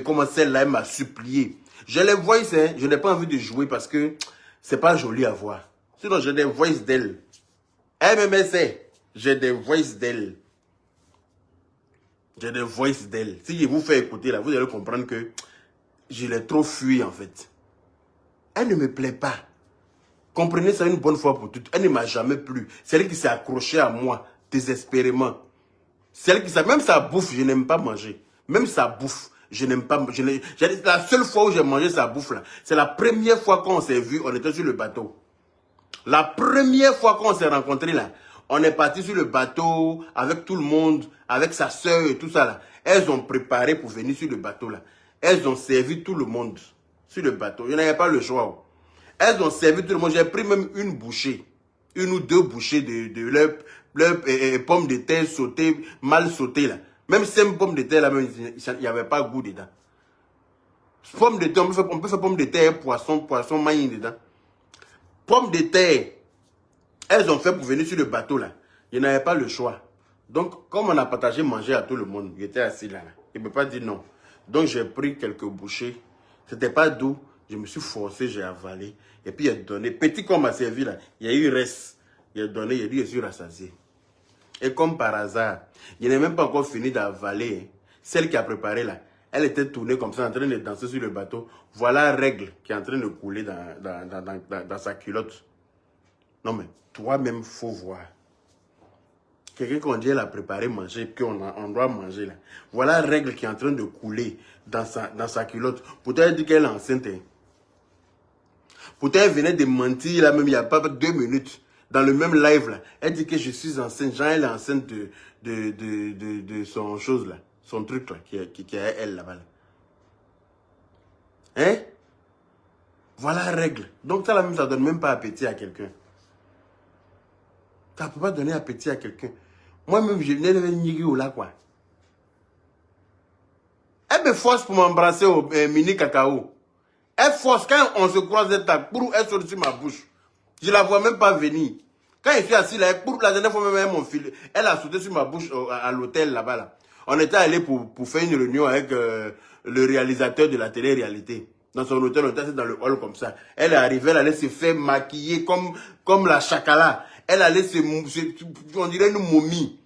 comment celle-là m'a supplié. Je les voice, hein, je n'ai pas envie de jouer parce que c'est pas joli à voir. Sinon, j'ai des voices d'elle. MMS, j'ai des voices d'elle. J'ai des voices d'elle. Si je vous fais écouter là, vous allez comprendre que je l'ai trop fui en fait. Elle ne me plaît pas. Comprenez ça une bonne fois pour toutes. Elle ne m'a jamais plu. C'est elle qui s'est accrochée à moi désespérément. C'est elle qui même sa bouffe, je n'aime pas manger. Même sa bouffe, Je n'aime pas. La seule fois où j'ai mangé sa bouffe là, c'est la première fois qu'on s'est vu, on était sur le bateau. La première fois qu'on s'est rencontrés là, on est parti sur le bateau avec tout le monde, avec sa soeur et tout ça là. Elles ont préparé pour venir sur le bateau là. Elles ont servi tout le monde sur le bateau. Il n'y avait pas le choix. Elles ont servi tout le monde. J'ai pris même une bouchée, une ou deux bouchées de leurs pommes de terre sautées, mal sautées là. Même 5 pommes de terre là, même, il n'y avait pas goût dedans. Pommes de terre, on peut faire pommes de terre, poisson maïs dedans. Pommes de terre, elles ont fait pour venir sur le bateau là. Il n'avait pas le choix. Donc, comme on a partagé manger à tout le monde, il était assis là. Il ne peut pas dire non. Donc, j'ai pris quelques bouchées. C'était pas doux. Je me suis forcé, j'ai avalé. Et puis, il a donné. Petit qu'on m'a servi là, il y a eu reste. Il a donné, il a dit, je suis rassasié. Et comme par hasard, il n'est même pas encore fini d'avaler. Celle qui a préparé là, elle était tournée comme ça, en train de danser sur le bateau. Voilà Règle qui est en train de couler dans sa culotte. Non mais, toi-même, faut voir. Quelqu'un qu'on dit, elle a préparé manger, qu'on doit manger là. Voilà Règle qui est en train de couler dans sa culotte. Peut-être dire qu'elle est enceinte. Hein. Peut-être elle venait de mentir là, même il n'y a pas 2 minutes. Dans le même live là, elle dit que je suis enceinte. Genre, elle est enceinte de son chose là. Son truc là, qui est elle là-bas. Là. Hein? Voilà Règle. Donc ça là même, ça donne même pas appétit à quelqu'un. Ça ne peut pas donner appétit à quelqu'un. Moi-même, je venais de venir là, quoi. Elle me force pour m'embrasser au mini cacao. Elle force, quand on se croise des tacs, elle sort sur ma bouche. Je ne la vois même pas venir. Quand je suis assis là, la dernière fois même, elle a sauté sur ma bouche à l'hôtel là-bas. Là. On était allé pour faire une réunion avec le réalisateur de la télé-réalité. Dans son hôtel, on était assis dans le hall comme ça. Elle est arrivée, elle allait se faire maquiller comme la chakala. Elle allait on dirait une momie.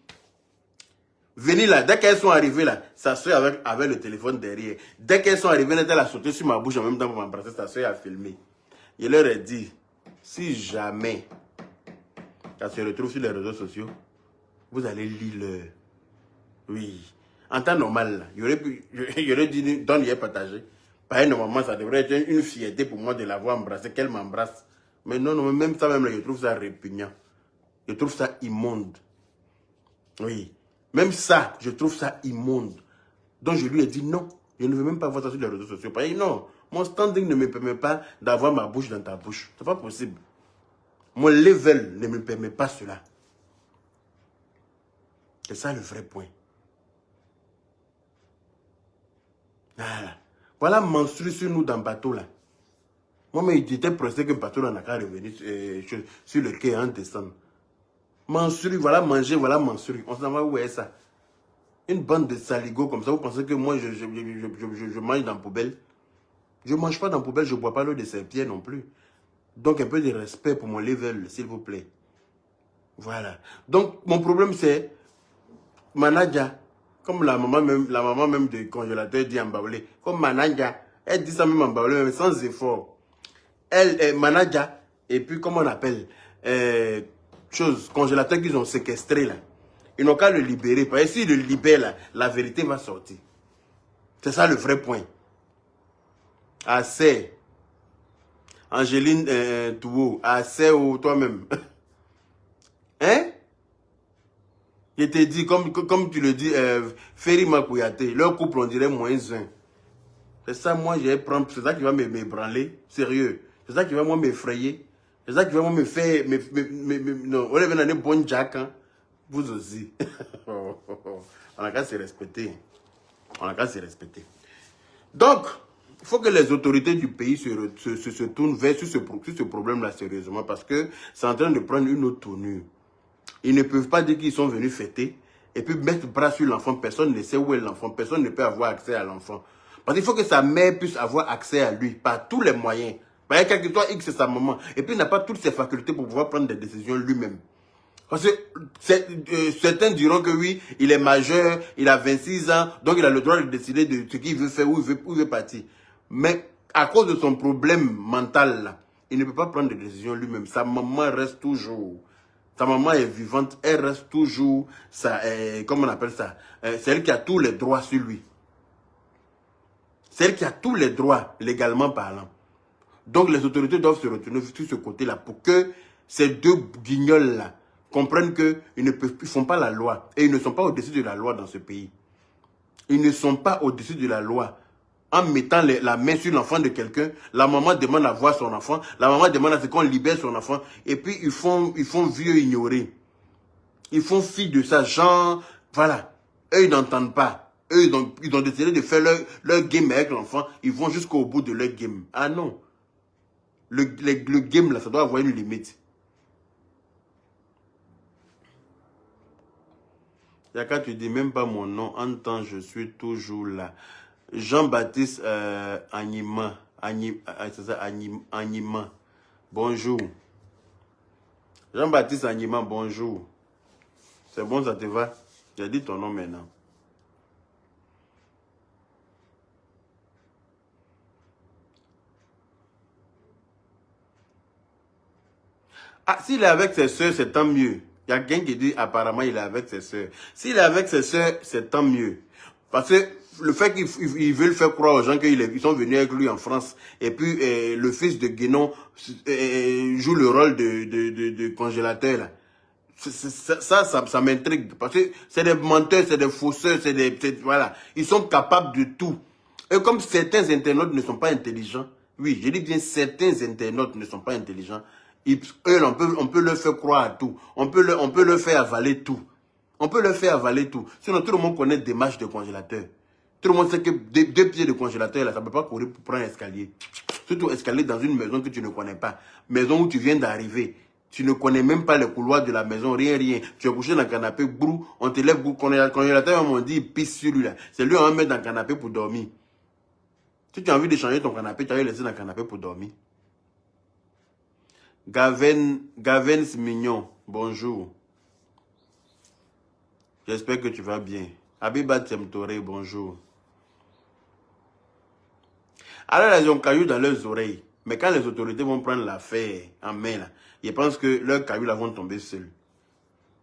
Venir là, dès qu'elles sont arrivées là, sa soeur avec le téléphone derrière. Dès qu'elles sont arrivées, elle a sauté sur ma bouche en même temps pour m'embrasser. Sa soeur a filmé. Je leur ai dit, si jamais ça se retrouve sur les réseaux sociaux, vous allez lire. Oui. En temps normal, là, j'aurais dit, donne, il est partagé. Pareil, normalement, ça devrait être une fierté pour moi de l'avoir embrassée, qu'elle m'embrasse. Mais non, non, même ça, même là, je trouve ça répugnant. Je trouve ça immonde. Oui. Même ça, je trouve ça immonde. Donc je lui ai dit non. Je ne veux même pas voir ça sur les réseaux sociaux. Parce que non, mon standing ne me permet pas d'avoir ma bouche dans ta bouche. C'est pas possible. Mon level ne me permet pas cela. C'est ça le vrai point. Voilà. Voilà menstruer sur nous dans le bateau là. Moi, mais j'étais pressé que le bateau n'a qu'à revenir sur le quai en décembre. Menstruer, voilà manger, voilà menstruer. On s'en va où est ça? Une bande de saligots comme ça, vous pensez que moi je mange dans la poubelle? Je ne mange pas dans la poubelle, je ne bois pas l'eau de ses pieds non plus. Donc un peu de respect pour mon level, s'il vous plaît. Voilà. Donc mon problème c'est, Manaja, comme la maman même de congélateur dit en baoulé, comme Manaja, elle dit ça même en baoulé, mais sans effort. Elle est Manaja, et puis comment on appelle, congélateur qu'ils ont séquestré là. Ils n'ont qu'à le libérer. Parce que s'ils le libèrent là, la vérité va sortir. C'est ça le vrai point. Assez. Angéline Touo, assez ou toi-même. Hein? Je t'ai dit, comme tu le dis, Ferry Makouyaté, leur couple on dirait -1. C'est ça, moi, c'est ça qui va m'ébranler. Sérieux. C'est ça qui va moi m'effrayer. C'est ça qui va moi me faire. Non, on est venu dans bon Jack. Hein? Vous aussi. On a qu'à se respecter. On a qu'à se respecter. Donc, il faut que les autorités du pays se tournent vers ce problème-là sérieusement parce que c'est en train de prendre une autre tournure. Ils ne peuvent pas dire qu'ils sont venus fêter et puis mettre le bras sur l'enfant. Personne ne sait où est l'enfant. Personne ne peut avoir accès à l'enfant. Parce qu'il faut que sa mère puisse avoir accès à lui par tous les moyens. Par exemple, quel que soit X, c'est sa maman. Et puis, il n'a pas toutes ses facultés pour pouvoir prendre des décisions lui-même. Parce que certains diront que oui, il est majeur, il a 26 ans, donc il a le droit de décider de ce qu'il veut faire, où il veut partir. Mais à cause de son problème mental, là, il ne peut pas prendre de décision lui-même. Sa maman reste toujours. Sa maman est vivante, elle reste toujours, comment on appelle ça, c'est elle qui a tous les droits sur lui. C'est elle qui a tous les droits, légalement parlant. Donc les autorités doivent se retourner sur ce côté-là pour que ces deux guignols-là comprennent qu'ils ne font pas la loi. Et ils ne sont pas au-dessus de la loi dans ce pays. Ils ne sont pas au-dessus de la loi. En mettant la main sur l'enfant de quelqu'un, la maman demande à voir son enfant, la maman demande à ce qu'on libère son enfant, et puis ils font vieux ignorer. Ils font fi de ça, genre, voilà. Eux, ils n'entendent pas. Eux, ils ont décidé de faire leur game avec l'enfant. Ils vont jusqu'au bout de leur game. Ah non. Le game, là, ça doit avoir une limite. Yaka, tu dis même pas mon nom. En temps, je suis toujours là. Jean-Baptiste Anima. Anima. Bonjour. Jean-Baptiste Anima, bonjour. C'est bon, ça te va? J'ai dit ton nom maintenant. Ah, s'il est avec ses soeurs, c'est tant mieux. Il y a quelqu'un qui dit apparemment il est avec ses soeurs. S'il est avec ses soeurs, c'est tant mieux. Parce que le fait qu'ils veulent faire croire aux gens qu'ils sont venus avec lui en France, et puis le fils de Guénon joue le rôle de congélateur, là. Ça m'intrigue. Parce que c'est des menteurs, c'est des fausseurs, voilà. Ils sont capables de tout. Et comme certains internautes ne sont pas intelligents, oui, je dis bien certains internautes ne sont pas intelligents, eux, on peut leur faire croire à tout. On peut leur faire avaler tout. On peut leur faire avaler tout. Sinon, tout le monde connaît des marches de congélateur. Tout le monde sait que deux pieds de congélateur, là, ça ne peut pas courir pour prendre un escalier. Surtout escalier dans une maison que tu ne connais pas. Maison où tu viens d'arriver. Tu ne connais même pas les couloirs de la maison, rien. Tu es couché dans le canapé, brou, on te lève, brou, congélateur, on dit, il pisse sur lui, là. C'est lui, on va mettre dans le canapé pour dormir. Si tu as envie de changer ton canapé, tu vas le laisser dans le canapé pour dormir. Gavens Mignon, bonjour. J'espère que tu vas bien. Abiba Temtore, bonjour. Alors, ils ont caillou dans leurs oreilles. Mais quand les autorités vont prendre l'affaire en main, là, ils pensent que leurs cailloux là vont tomber seuls.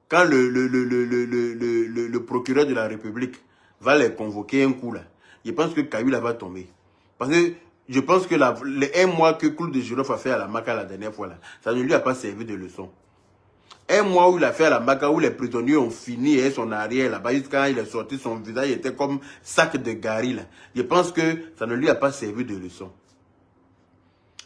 Quand le procureur de la République va les convoquer un coup, là, ils pensent que caillou là va tomber. Parce que je pense que les 1 mois que Clou de Girofle a fait à la Maca la dernière fois, là, ça ne lui a pas servi de leçon. 1 mois où il a fait à la Maca, où les prisonniers ont fini et son arrière là-bas, jusqu'à quand il est sorti, son visage était comme sac de gari, là. Je pense que ça ne lui a pas servi de leçon.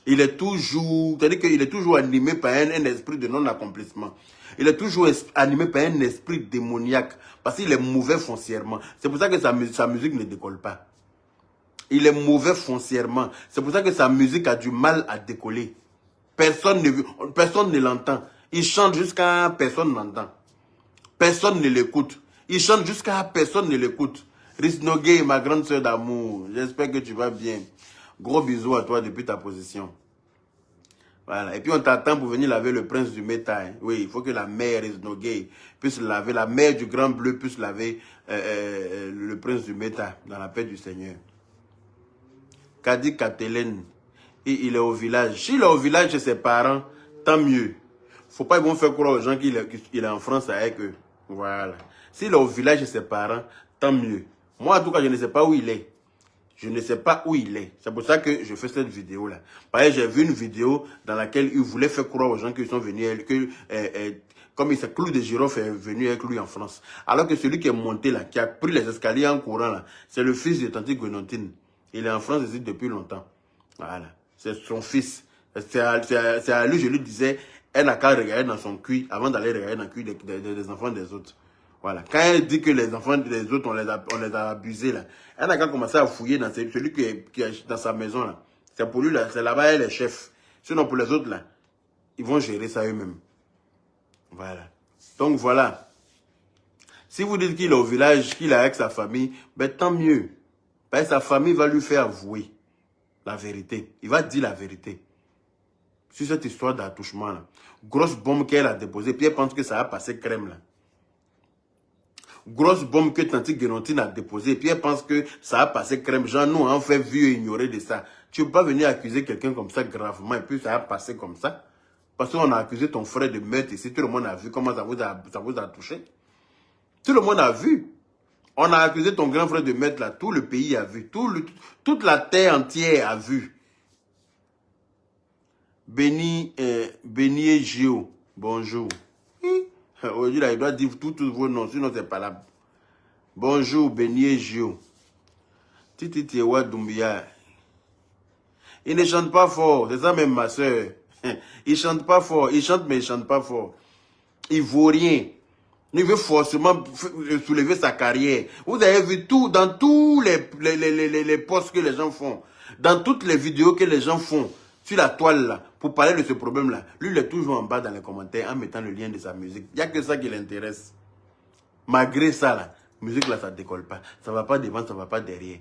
Il est toujours, c'est-à-dire qu'il est toujours animé par un esprit de non-accomplissement. Il est toujours animé par un esprit démoniaque, parce qu'il est mauvais foncièrement. C'est pour ça que sa musique ne décolle pas. Il est mauvais foncièrement. C'est pour ça que sa musique a du mal à décoller. Personne ne l'entend. Il chante jusqu'à personne n'entend. Personne ne l'écoute. Il chante jusqu'à personne ne l'écoute. Risnogué, ma grande soeur d'amour, j'espère que tu vas bien. Gros bisous à toi depuis ta position. Voilà. Et puis on t'attend pour venir laver le prince du Méta. Hein. Oui, il faut que la mère Risnogué puisse laver, la mère du Grand Bleu puisse laver le prince du Méta dans la paix du Seigneur. Kadi Katelène, il est au village. S'il est au village de ses parents, tant mieux. Faut pas qu'ils faire croire aux gens qu'il est en France avec eux. Voilà. S'il est au village de ses parents, tant mieux. Moi, en tout cas, je ne sais pas où il est. Je ne sais pas où il est. C'est pour ça que je fais cette vidéo-là. Par exemple, j'ai vu une vidéo dans laquelle il voulait faire croire aux gens qu'ils sont venus, comme il s'est Clou de Girofle est venu avec lui en France. Alors que celui qui est monté là, qui a pris les escaliers en courant là, c'est le fils de Tante Guenontine. Il est en France ici depuis longtemps. Voilà. C'est son fils. C'est à lui, je lui disais, elle n'a qu'à regarder dans son cul avant d'aller regarder dans le cul des enfants des autres. Voilà. Quand elle dit que les enfants des autres, on les a abusés, là, elle n'a qu'à commencer à fouiller dans celui qui est dans sa maison, là. C'est pour lui, là, c'est là-bas, elle est chef. Sinon, pour les autres, là, ils vont gérer ça eux-mêmes. Voilà. Donc, voilà. Si vous dites qu'il est au village, qu'il est avec sa famille, ben tant mieux. Ben, sa famille va lui faire avouer la vérité. Il va dire la vérité. Sur cette histoire d'attouchement, là. Grosse bombe qu'elle a déposée, puis elle pense que ça a passé crème, là. Grosse bombe que Tante Guenontine a déposée, puis elle pense que ça a passé crème. Genre, nous, on fait vieux et ignorer de ça. Tu ne peux pas venir accuser quelqu'un comme ça gravement, et puis ça a passé comme ça. Parce qu'on a accusé ton frère de meurtre ici. Tout le monde a vu comment ça vous a touché. Tout le monde a vu. On a accusé ton grand frère de mettre là. Tout le pays a vu. Toute la terre entière a vu. Béni et Gio. Bonjour. Aujourd'hui, là, il doit dire tous vos noms. Sinon, c'est pas là. Bonjour, Béni et Gio. Titi Tiewa Doumbia. Il ne chante pas fort. C'est ça même, ma soeur. Il chante pas fort. Il chante, mais il chante pas fort. Il vaut rien. Il veut forcément soulever sa carrière. Vous avez vu tout, dans tous les posts que les gens font, dans toutes les vidéos que les gens font, sur la toile là, pour parler de ce problème-là. Lui, il est toujours en bas dans les commentaires en mettant le lien de sa musique. Il n'y a que ça qui l'intéresse. Malgré ça, la musique là, ça ne décolle pas. Ça ne va pas devant, ça ne va pas derrière.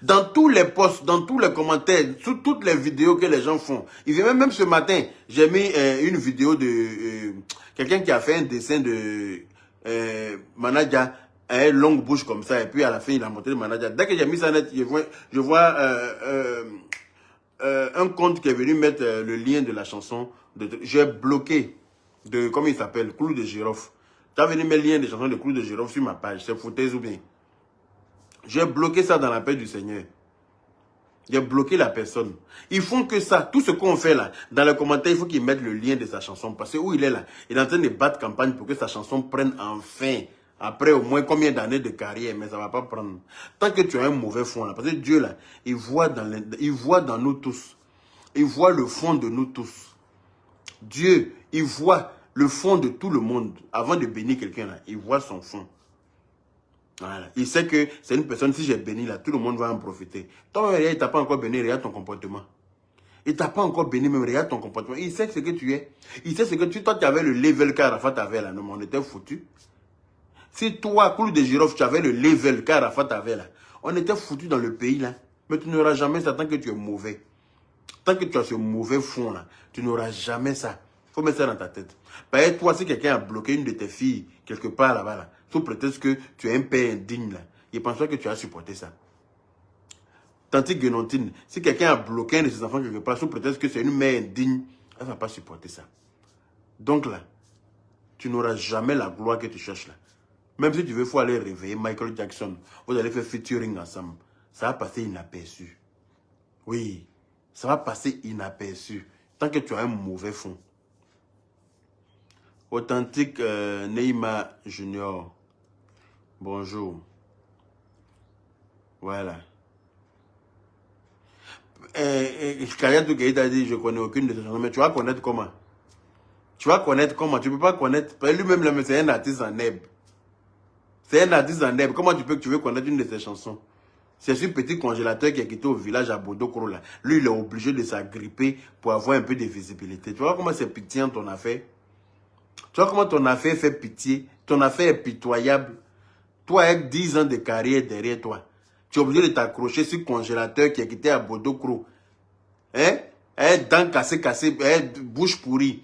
Dans tous les posts, dans tous les commentaires, sur toutes les vidéos que les gens font. Il vient même ce matin, j'ai mis une vidéo de quelqu'un qui a fait un dessin de Manaja, longue bouche comme ça, et puis à la fin il a montré le Manaja. Dès que j'ai mis ça net, je vois un compte qui est venu mettre le lien de la chanson. J'ai bloqué de, comment il s'appelle, Clou de Girofle. Tu as venu mettre le lien de chanson de Clou de Girofle sur ma page, c'est foutaise ou bien? J'ai bloqué ça dans la paix du Seigneur. J'ai bloqué la personne. Ils font que ça. Tout ce qu'on fait là, dans les commentaires, il faut qu'ils mettent le lien de sa chanson. Parce que où il est là, il est en train de battre campagne pour que sa chanson prenne enfin. Après au moins combien d'années de carrière, mais ça ne va pas prendre. Tant que tu as un mauvais fond là. Parce que Dieu là, il voit dans nous tous. Il voit le fond de nous tous. Dieu, il voit le fond de tout le monde. Avant de bénir quelqu'un là, il voit son fond. Voilà. Il sait que c'est une personne, si j'ai béni là, tout le monde va en profiter. Toi, il t'a pas encore béni, regarde ton comportement. Il t'a pas encore béni, même regarde ton comportement. Il sait ce que tu es. Il sait ce que toi, tu avais le level qu'Arafat avait là. Non, mais on était foutus. Si toi, Clou de Girofle, tu avais le level qu'Arafat avait là, on était foutus dans le pays là. Mais tu n'auras jamais ça tant que tu es mauvais. Tant que tu as ce mauvais fond là, tu n'auras jamais ça. Il faut mettre ça dans ta tête. Par exemple, toi, si quelqu'un a bloqué une de tes filles quelque part là-bas, là, sous prétexte que tu es un père indigne, là, il pense pas que tu as supporté ça. Tandis que Guénontine, si quelqu'un a bloqué un de ses enfants quelque part, sous prétexte que c'est une mère indigne, elle ne va pas supporter ça. Donc là, tu n'auras jamais la gloire que tu cherches là. Même si tu veux, il faut aller réveiller Michael Jackson. Vous allez faire featuring ensemble. Ça va passer inaperçu. Oui, ça va passer inaperçu. Tant que tu as un mauvais fond. Authentique Neymar Junior. Bonjour. Voilà. Kayatou Keita a dit, je ne connais aucune de ces chansons, mais tu vas connaître comment? Tu vas connaître comment? Tu ne peux pas connaître. Lui-même, c'est un artiste en herbe. C'est un artiste en herbe. Comment tu veux connaître une de ses chansons? C'est ce petit congélateur qui est quitté au village à Bodokro là. Lui, il est obligé de s'agripper pour avoir un peu de visibilité. Tu vois comment c'est pitié ton affaire? Tu vois comment ton affaire fait pitié? Ton affaire est pitoyable. Toi, avec 10 ans de carrière derrière toi, tu es obligé de t'accrocher sur le congélateur qui est quitté à Bodokro. Hein? Dents cassées, bouche pourrie.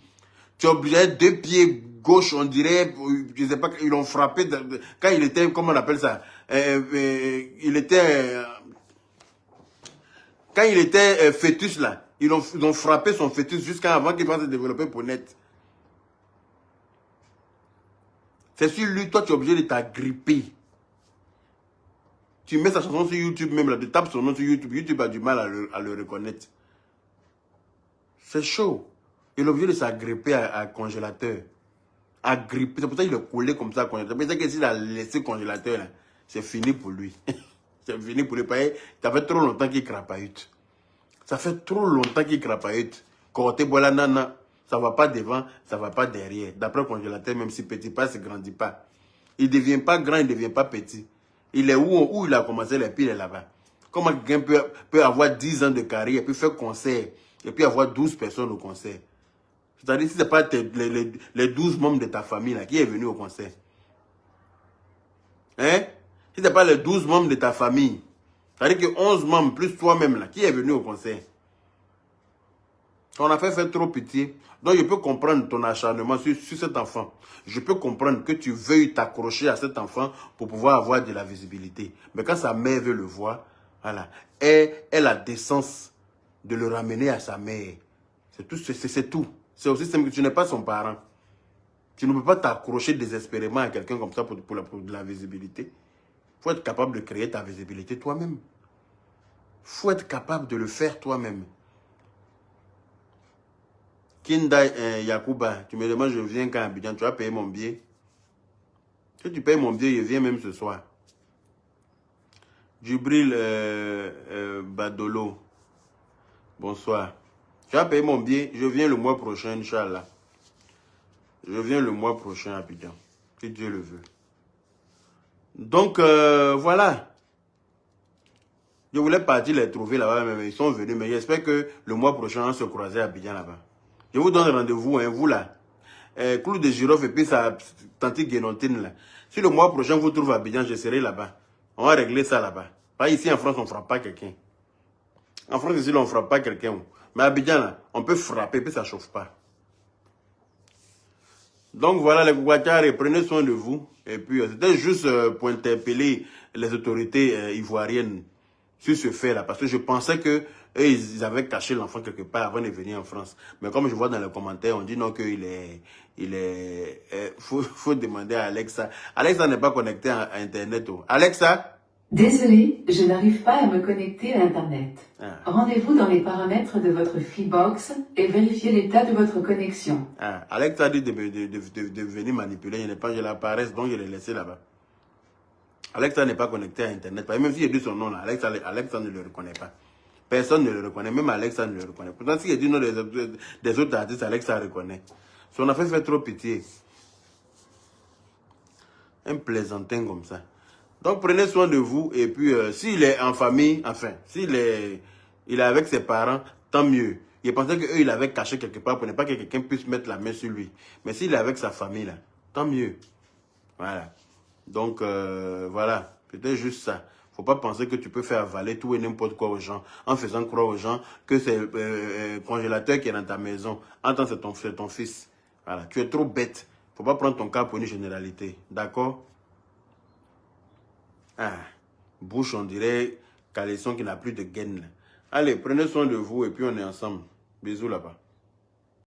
Tu es obligé, 2 pieds gauche, on dirait, je ne sais pas, ils l'ont frappé quand il était, comment on appelle ça? Il était, quand il était fœtus là, ils ont frappé son fœtus jusqu'à avant qu'il va se développer pour net. C'est sur lui, toi tu es obligé de t'agripper. Tu mets sa chanson sur YouTube même, là, tu tapes son nom sur YouTube, YouTube a du mal à le reconnaître. C'est chaud. Il est obligé de s'agripper à congélateur. Agrippé, c'est pour ça qu'il est collé comme ça à congélateur. C'est que s'il a laissé congélateur, c'est fini pour lui. C'est fini pour lui. Ça fait trop longtemps qu'il crapahute. Ça fait trop longtemps qu'il crapahute. Côté voilà, nana. Ça ne va pas devant, ça ne va pas derrière. D'après le congélateur, même si petit pas, ça ne grandit pas. Il ne devient pas grand, il ne devient pas petit. Il est où il a commencé, les piles là-bas. Comment quelqu'un peut avoir 10 ans de carrière, puis faire concert, et puis avoir 12 personnes au concert. C'est-à-dire, si ce n'est pas les 12 membres de ta famille là, qui est venu au concert. Hein? Si ce n'est pas les 12 membres de ta famille, c'est-à-dire que 11 membres plus toi-même là, qui est venu au concert. Ton affaire fait trop pitié. Donc, je peux comprendre ton acharnement sur cet enfant. Je peux comprendre que tu veuilles t'accrocher à cet enfant pour pouvoir avoir de la visibilité. Mais quand sa mère veut le voir, voilà, elle a la décence de le ramener à sa mère. C'est tout. C'est aussi simple que tu n'es pas son parent. Tu ne peux pas t'accrocher désespérément à quelqu'un comme ça pour de la visibilité. Il faut être capable de créer ta visibilité toi-même. Il faut être capable de le faire toi-même. Kindai Yakuba, tu me demandes, je viens quand Abidjan, tu vas payer mon billet. Si tu payes mon billet, je viens même ce soir. Djibril Badolo, bonsoir. Tu vas payer mon billet, je viens le mois prochain, Inch'Allah. Je viens le mois prochain à Abidjan, si Dieu le veut. Donc, voilà. Je voulais partir les trouver là-bas, mais ils sont venus. Mais j'espère que le mois prochain, on se croiser à Abidjan là-bas. Je vous donne rendez-vous, hein, vous là. Clou de girofle et puis sa tante Guénontine là. Si le mois prochain vous trouvez à Abidjan, je serai là-bas. On va régler ça là-bas. Pas ici en France, on ne frappe pas quelqu'un. En France, ici, on ne frappe pas quelqu'un. Mais à Abidjan là, on peut frapper, puis ça ne chauffe pas. Donc voilà les Kouakare, prenez soin de vous. Et puis c'était juste pour interpeller les autorités ivoiriennes sur ce fait-là. Parce que je pensais que ils avaient caché l'enfant quelque part avant de venir en France. Mais comme je vois dans les commentaires, on dit non qu'il est... faut demander à Alexa. Alexa n'est pas connecté à Internet. Oh. Alexa? Désolé, je n'arrive pas à me connecter à Internet. Ah. Rendez-vous dans les paramètres de votre Freebox et vérifiez l'état de votre connexion. Ah. Alexa a dit de venir manipuler. Je n'ai pas, je la paresse, donc je l'ai laissé là-bas. Alexa n'est pas connecté à Internet. Même si j'ai dit son nom là, Alexa ne le reconnaît pas. Personne ne le reconnaît, même Alexa ne le reconnaît. Pourtant, si j'ai dit nom des autres artistes, Alexa reconnaît. Son affaire fait trop pitié. Un plaisantin comme ça. Donc prenez soin de vous et puis s'il est en famille, enfin, s'il est avec ses parents, tant mieux. Il pensait qu'eux, il avait caché quelque part pour ne pas que quelqu'un puisse mettre la main sur lui. Mais s'il est avec sa famille, là, tant mieux. Voilà. Donc, voilà. C'était juste ça. Faut pas penser que tu peux faire avaler tout et n'importe quoi aux gens en faisant croire aux gens que c'est le congélateur qui est dans ta maison. En tant que c'est ton fils. Voilà. Tu es trop bête. Faut pas prendre ton cas pour une généralité. D'accord? Ah, bouche, on dirait caleçon qui n'a plus de gaine. Allez, prenez soin de vous et puis on est ensemble. Bisous là-bas.